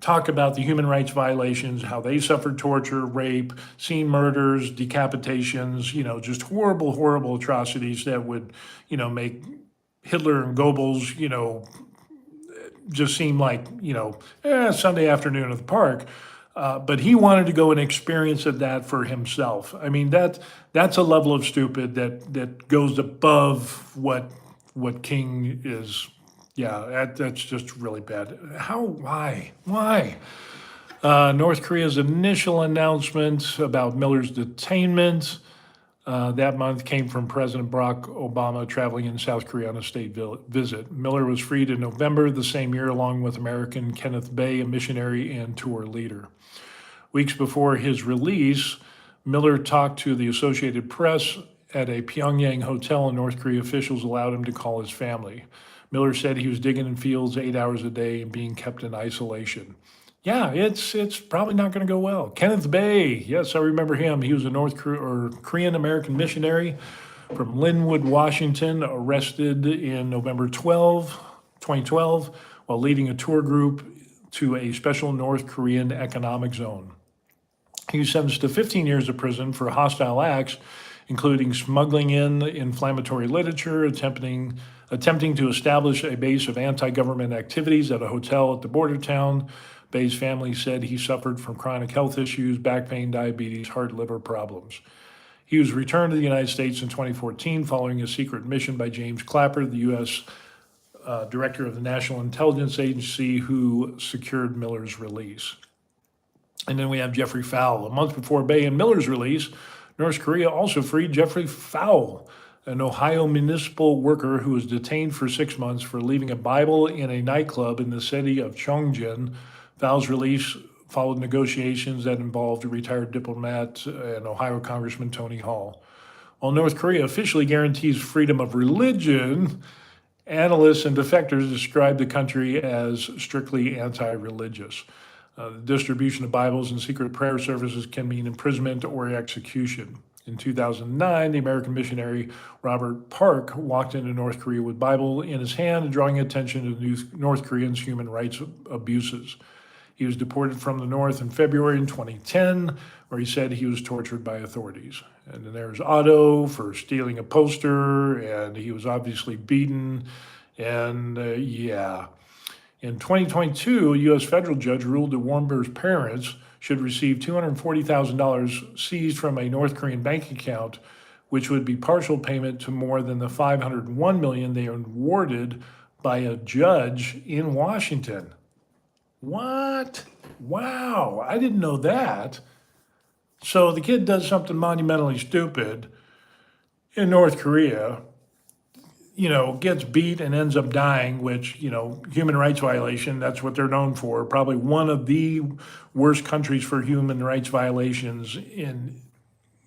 talk about the human rights violations, how they suffered torture, rape, seen murders, decapitations, just horrible, horrible atrocities that would, make Hitler and Goebbels, just seem like, Sunday afternoon at the park. But he wanted to go and experience that for himself. I mean, that's a level of stupid that goes above what King is. Yeah, that's just really bad. Why? North Korea's initial announcement about Miller's detainment that month came from President Barack Obama traveling in South Korea on a state visit. Miller was freed in November the same year, along with American Kenneth Bay, a missionary and tour leader. Weeks before his release, Miller talked to the Associated Press at a Pyongyang hotel, and North Korea officials allowed him to call his family. Miller said he was digging in fields 8 hours a day and being kept in isolation. Yeah, it's probably not going to go well. Kenneth Bay, yes, I remember him. He was a Korean American missionary from Linwood, Washington, arrested in November 2012, while leading a tour group to a special North Korean economic zone. He was sentenced to 15 years of prison for hostile acts, including smuggling in inflammatory literature, attempting to establish a base of anti-government activities at a hotel at the border town. Bay's family said he suffered from chronic health issues, back pain, diabetes, heart, liver problems. He was returned to the United States in 2014 following a secret mission by James Clapper, the U.S. Director of the National Intelligence Agency, who secured Miller's release. And then we have Jeffrey Fowle. A month before Bay and Miller's release, North Korea also freed Jeffrey Fowle, an Ohio municipal worker who was detained for 6 months for leaving a Bible in a nightclub in the city of Chongqing. Fowle's release followed negotiations that involved a retired diplomat and Ohio Congressman Tony Hall. While North Korea officially guarantees freedom of religion, analysts and defectors describe the country as strictly anti-religious. The distribution of Bibles and secret prayer services can mean imprisonment or execution. In 2009, the American missionary Robert Park walked into North Korea with Bible in his hand, drawing attention to North Koreans' human rights abuses. He was deported from the North in February in 2010, where he said he was tortured by authorities. And then there's Otto for stealing a poster, and he was obviously beaten. And In 2022, a U.S. federal judge ruled that Warmberg's parents should receive $240,000 seized from a North Korean bank account, which would be partial payment to more than the $501 million they were awarded by a judge in Washington. What? Wow, I didn't know that. So the kid does something monumentally stupid in North Korea, gets beat and ends up dying, which, human rights violation, that's what they're known for. Probably one of the worst countries for human rights violations in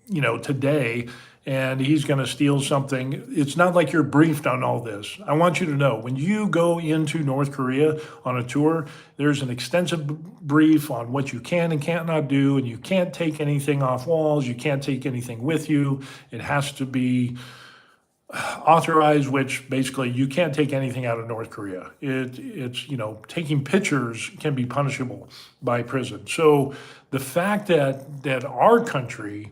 today, and he's going to steal something. It's not like you're briefed on all this. I want you to know when you go into North Korea on a tour, there's an extensive brief on what you can and can't not do, and you can't take anything off walls, you can't take anything with you. It has to be authorized, which basically you can't take anything out of North Korea. It's taking pictures can be punishable by prison. So the fact that our country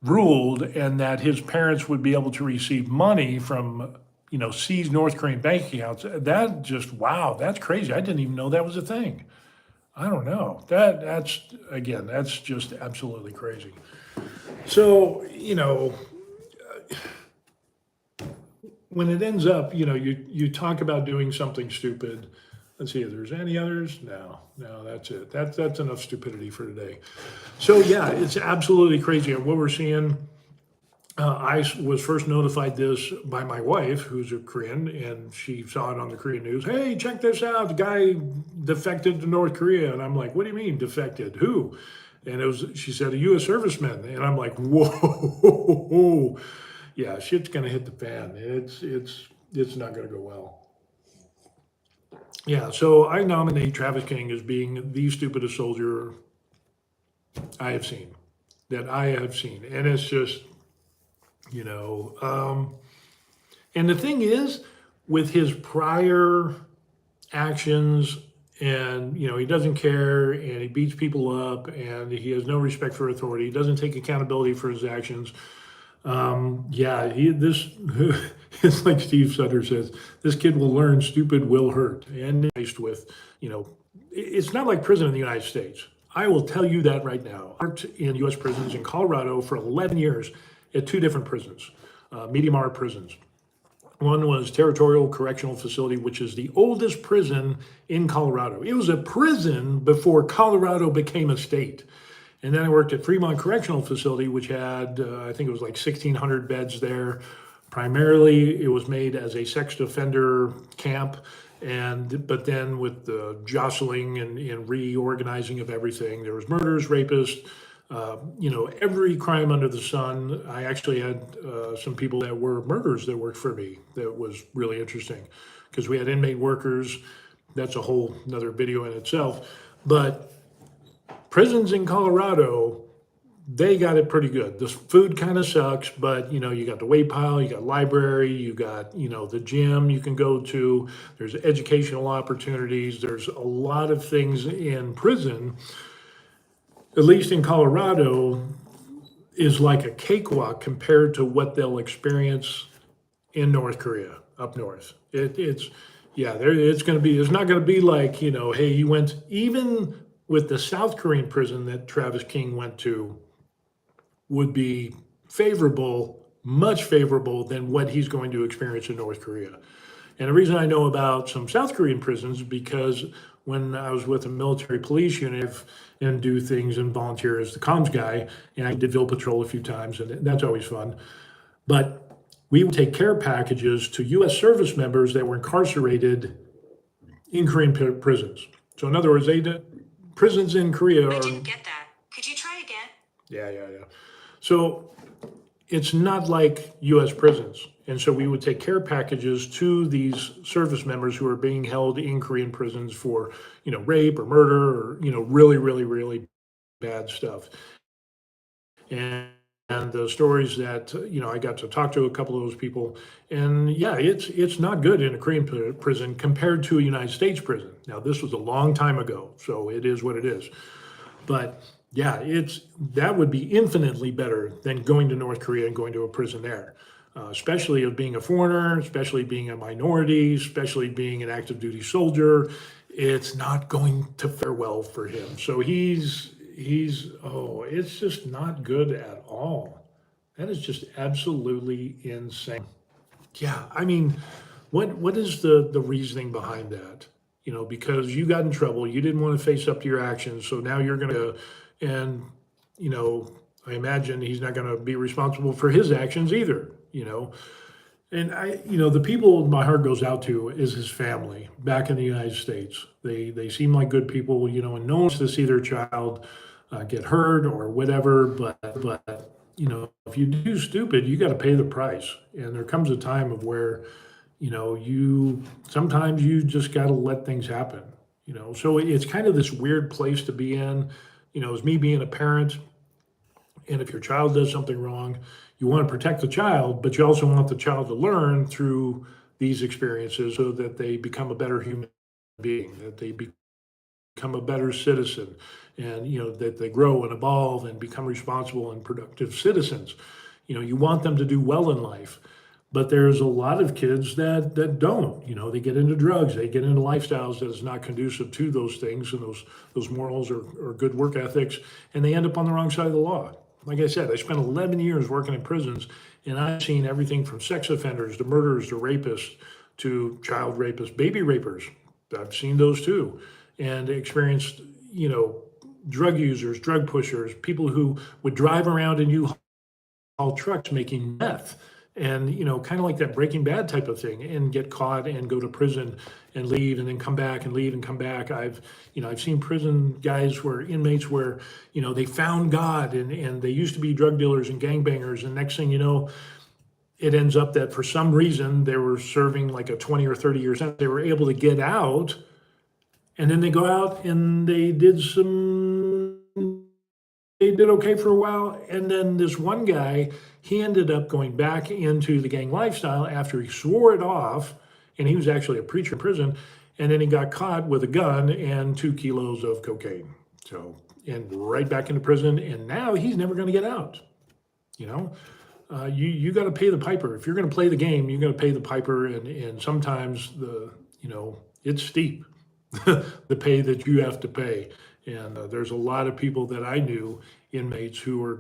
ruled and that his parents would be able to receive money from seized North Korean bank accounts, that just, wow, that's crazy. I didn't even know that was a thing. I don't know. That's just absolutely crazy. So, when it ends up, you talk about doing something stupid. Let's see if there's any others. No, that's it. That's enough stupidity for today. So yeah, it's absolutely crazy. And what we're seeing, I was first notified this by my wife, who's a Korean, and she saw it on the Korean news. Hey, check this out. The guy defected to North Korea. And I'm like, what do you mean defected? Who? And she said, a U.S. serviceman. And I'm like, whoa. Yeah, shit's gonna hit the fan. It's not gonna go well. Yeah, so I nominate Travis King as being the stupidest soldier I have seen, and it's just, and the thing is, with his prior actions, and he doesn't care, and he beats people up, and he has no respect for authority. He doesn't take accountability for his actions. It's like Steve Sutter says, this kid will learn stupid will hurt. And faced with, it's not like prison in the United States. I will tell you that right now. I worked in U.S. prisons in Colorado for 11 years at two different prisons, medium art prisons. One was Territorial Correctional Facility, which is the oldest prison in Colorado. It was a prison before Colorado became a state. And then I worked at Fremont Correctional Facility, which had, I think it was like 1,600 beds there. Primarily, it was made as a sex offender camp. But then with the jostling and reorganizing of everything, there was murders, rapists, every crime under the sun. I actually had some people that were murderers that worked for me. That was really interesting because we had inmate workers. That's a whole another video in itself. But prisons in Colorado, they got it pretty good. The food kind of sucks, but you got the weight pile, you got library, you got, the gym you can go to. There's educational opportunities. There's a lot of things in prison, at least in Colorado, is like a cakewalk compared to what they'll experience in North Korea, up north. It's not going to be like, hey, you went, even with the South Korean prison that Travis King went to, would be favorable, much favorable than what he's going to experience in North Korea. And the reason I know about some South Korean prisons is because when I was with a military police unit and do things and volunteer as the comms guy, and I did Ville Patrol a few times, and that's always fun. But we would take care packages to U.S. service members that were incarcerated in Korean prisons. So in other words, prisons in Korea are. I didn't get that. Could you try again? Yeah. So it's not like U.S. prisons. And so we would take care packages to these service members who are being held in Korean prisons for, rape or murder or, really, really, really bad stuff. And the stories that, I got to talk to a couple of those people, and yeah, it's not good in a Korean prison compared to a United States prison. Now, this was a long time ago, so it is what it is. But yeah, that would be infinitely better than going to North Korea and going to a prison there, especially of being a foreigner, especially being a minority, especially being an active duty soldier. It's not going to fare well for him. So it's just not good at all. That is just absolutely insane. Yeah, I mean, what is the reasoning behind that? Because you got in trouble, you didn't want to face up to your actions, so now you're going to, and I imagine he's not going to be responsible for his actions either. And the people my heart goes out to is his family back in the United States. They seem like good people, and no one wants to see their child get hurt or whatever. But if you do stupid, you got to pay the price. And there comes a time of where you sometimes you just got to let things happen. So it's kind of this weird place to be in. As me being a parent, and if your child does something wrong, you want to protect the child, but you also want the child to learn through these experiences so that they become a better human being, that they become a better citizen, and that they grow and evolve and become responsible and productive citizens. You want them to do well in life. But there's a lot of kids that don't. They get into drugs, they get into lifestyles that is not conducive to those things and those morals or good work ethics, and they end up on the wrong side of the law. Like I said, I spent 11 years working in prisons, and I've seen everything from sex offenders to murderers to rapists to child rapists, baby rapers. I've seen those too, and experienced, drug users, drug pushers, people who would drive around in U-Haul trucks making meth, and kind of like that Breaking Bad type of thing, and get caught and go to prison and leave and then come back and leave and come back. I've seen prison guys where inmates where they found God, and they used to be drug dealers and gangbangers, and next thing you know, it ends up that for some reason they were serving like a 20 or 30 year sentence. They were able to get out, and then they go out and they did okay for a while. And then this one guy, he ended up going back into the gang lifestyle after he swore it off. And he was actually a preacher in prison. And then he got caught with a gun and 2 kilos of cocaine. So, and right back into prison. And now he's never going to get out. You got to pay the piper. If you're going to play the game, you're going to pay the piper. And sometimes it's steep, the pay that you have to pay. And there's a lot of people that I knew, inmates, who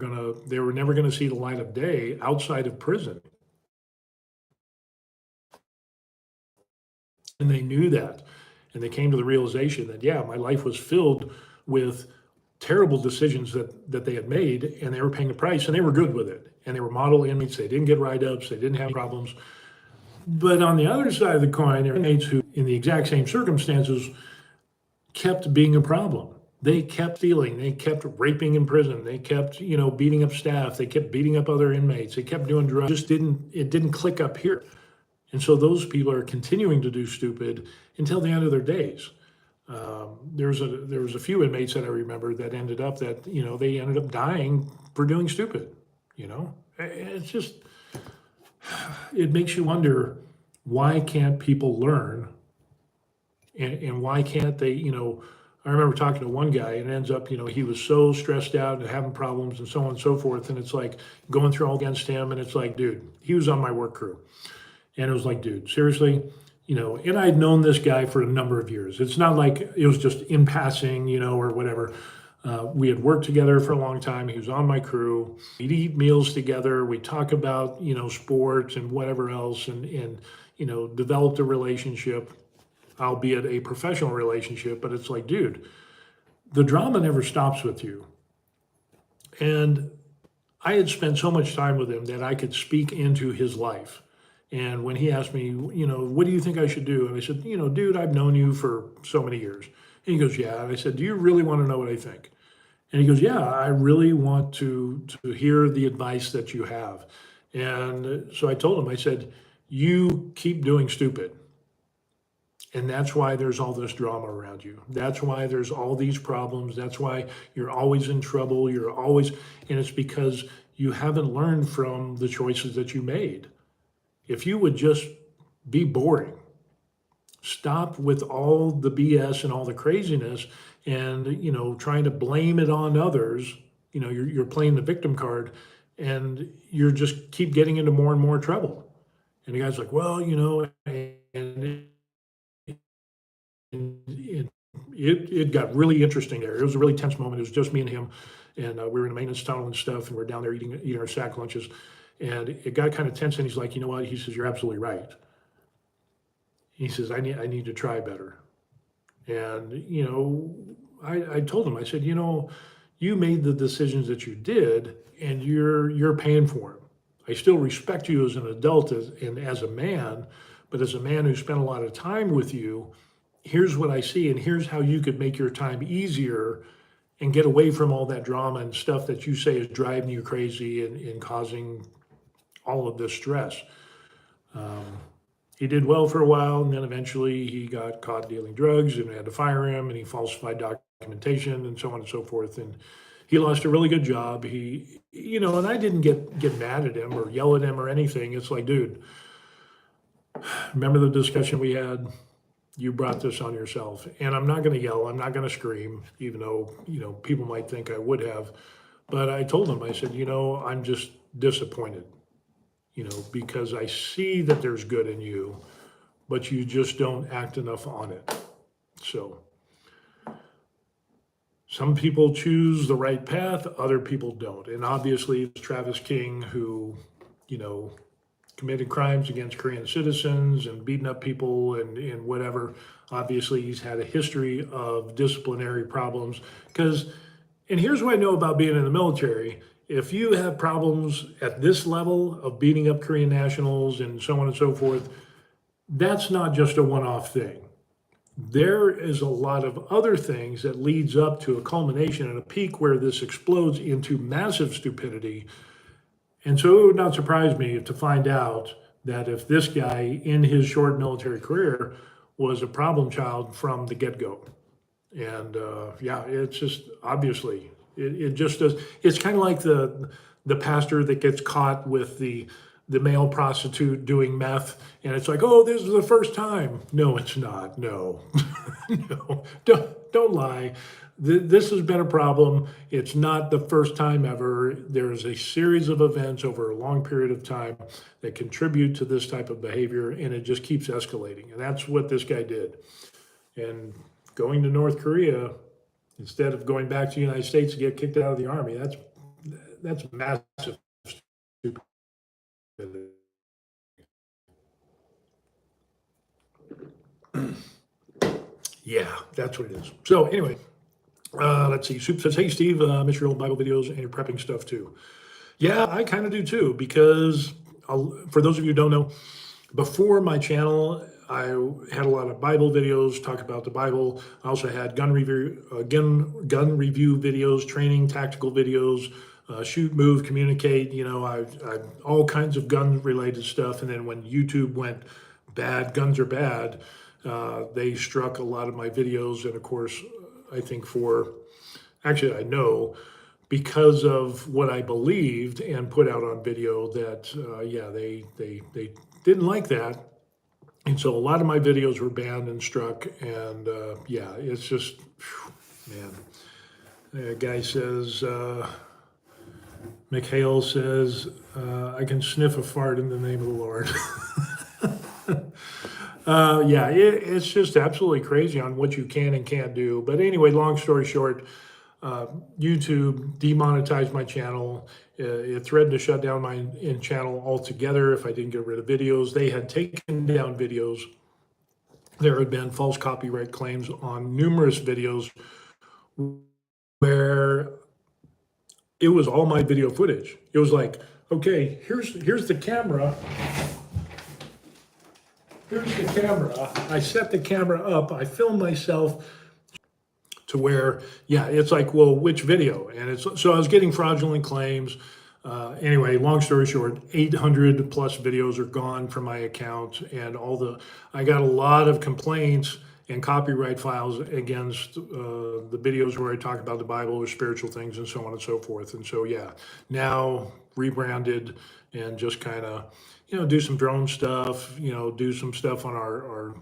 they were never gonna see the light of day outside of prison. And they knew that. And they came to the realization that, yeah, my life was filled with terrible decisions that they had made, and they were paying the price, and they were good with it. And they were model inmates. They didn't get write-ups. They didn't have problems. But on the other side of the coin, there are inmates who, in the exact same circumstances, kept being a problem. They kept stealing, they kept raping in prison, they kept, beating up staff, they kept beating up other inmates, they kept doing drugs. It didn't click up here. And so those people are continuing to do stupid until the end of their days. There was a few inmates that I remember that ended up they ended up dying for doing stupid. It's just, it makes you wonder, why can't people learn, and why can't they, I remember talking to one guy, and it ends up, he was so stressed out and having problems and so on and so forth. And it's like going through all against him. And it's like, dude, he was on my work crew. And it was like, dude, seriously, and I'd known this guy for a number of years. It's not like it was just in passing, or whatever. We had worked together for a long time. He was on my crew. We'd eat meals together. We'd talk about, sports and whatever else, and developed a relationship, albeit a professional relationship. But it's like, dude, the drama never stops with you. And I had spent so much time with him that I could speak into his life. And when he asked me, what do you think I should do? And I said, dude, I've known you for so many years. And he goes, yeah. And I said, do you really want to know what I think? And he goes, yeah, I really want to hear the advice that you have. And so I told him, I said, you keep doing stupid. And that's why there's all this drama around you. That's why there's all these problems. That's why you're always in trouble. And it's because you haven't learned from the choices that you made. If you would just be boring, stop with all the BS and all the craziness and, trying to blame it on others, you're playing the victim card, and you're just keep getting into more and more trouble. And the guy's like, well, and it got really interesting there. It was a really tense moment. It was just me and him, and we were in a maintenance tunnel and stuff, and we're down there eating our sack lunches, and it got kind of tense. And he's like, you know what? He says, you're absolutely right. He says, I need to try better. And I told him, I said, you made the decisions that you did, and you're paying for them. I still respect you as an adult and as a man, but as a man who spent a lot of time with you, here's what I see, and here's how you could make your time easier and get away from all that drama and stuff that you say is driving you crazy and causing all of this stress. Um, he did well for a while, and then eventually he got caught dealing drugs, and we had to fire him, and he falsified documentation, and so on and so forth. And he lost a really good job. And I didn't get mad at him or yell at him or anything. It's like, dude, remember the discussion we had? You brought this on yourself. And I'm not going to yell. I'm not going to scream, even though, people might think I would have. But I told him, I said, I'm just disappointed, because I see that there's good in you, but you just don't act enough on it. So some people choose the right path, other people don't. And obviously, it's Travis King who, committed crimes against Korean citizens and beating up people and whatever. Obviously, he's had a history of disciplinary problems. And here's what I know about being in the military. If you have problems at this level of beating up Korean nationals and so on and so forth, that's not just a one-off thing. There is a lot of other things that leads up to a culmination and a peak where this explodes into massive stupidity. And so it would not surprise me to find out that if this guy in his short military career was a problem child from the get-go. And it's just obviously, it just does. It's kind of like the pastor that gets caught with the male prostitute doing meth, and it's like, oh, this is the first time. No, it's not. No, no, don't lie. This has been a problem. It's not the first time ever. There's a series of events over a long period of time that contribute to this type of behavior, and it just keeps escalating. And that's what this guy did. And going to North Korea instead of going back to the United States to get kicked out of the army, that's massive stupidity. Yeah, that's what it is. So anyway, let's see. Soup says, hey, Steve, miss your old Bible videos and your prepping stuff too. Yeah, I kind of do too, because for those of you who don't know, before my channel, I had a lot of Bible videos, talk about the Bible. I also had gun review videos, training, tactical videos, shoot, move, communicate. I all kinds of gun related stuff. And then when YouTube went bad, guns are bad, they struck a lot of my videos. And of course, I think I know because of what I believed and put out on video that, they didn't like that. And so a lot of my videos were banned and struck. And it's just, man. A guy says, Mikhail says, I can sniff a fart in the name of the Lord. It's just absolutely crazy on what you can and can't do. But anyway, long story short, YouTube demonetized my channel. It threatened to shut down my channel altogether if I didn't get rid of videos. They had taken down videos. There had been false copyright claims on numerous videos where it was all my video footage. It was like, okay, here's the camera. Here's the camera. I set the camera up. I filmed myself to where, it's like, well, which video? And so I was getting fraudulent claims. Anyway, long story short, 800 plus videos are gone from my account, and I got a lot of complaints and copyright files against the videos where I talk about the Bible or spiritual things and so on and so forth. And so, now rebranded and just kind of, do some drone stuff, do some stuff on our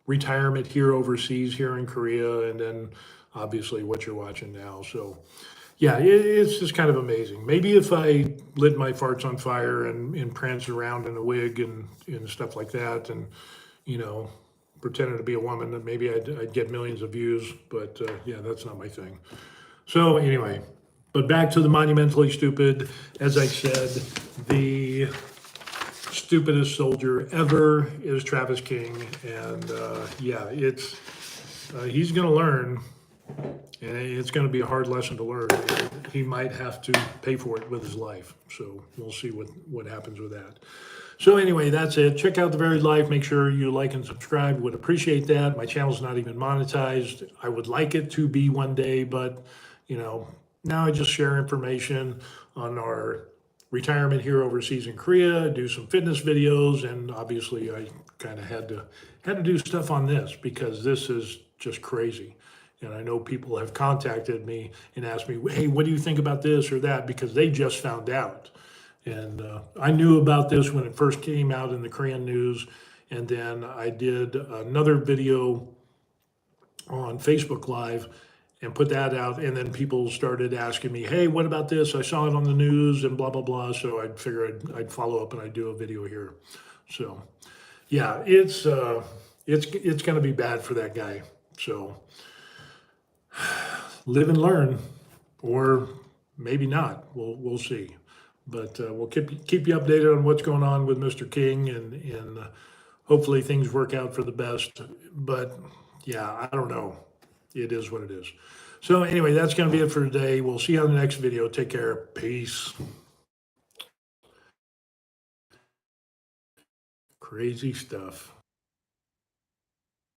retirement here overseas, here in Korea, and then obviously what you're watching now. So it's just kind of amazing. Maybe if I lit my farts on fire and pranced around in a wig and stuff like that, and pretended to be a woman, then maybe I'd get millions of views. But that's not my thing. So anyway, but back to the monumentally stupid. As I said, the stupidest soldier ever is Travis King, and he's going to learn And it's going to be a hard lesson to learn. He might have to pay for it with his life. So we'll see what happens with that. So anyway, that's it. Check out The Varied Life. Make sure you like and subscribe. Would appreciate that. My channel's not even monetized. I would like it to be one day, but now I just share information on our retirement here overseas in Korea, do some fitness videos, and obviously I kind of had to do stuff on this because this is just crazy. And I know people have contacted me and asked me, hey, what do you think about this or that? Because they just found out. And I knew about this when it first came out in the Korean news. And then I did another video on Facebook Live and put that out. And then people started asking me, hey, what about this? I saw it on the news and blah, blah, blah. So I figured I'd follow up and I'd do a video here. So yeah, it's going to be bad for that guy. So live and learn, or maybe not. We'll see. But we'll keep you updated on what's going on with Mr. King, and hopefully things work out for the best. But yeah, I don't know. It is what it is. So anyway, that's going to be it for today. We'll see you on the next video. Take care. Peace. Crazy stuff.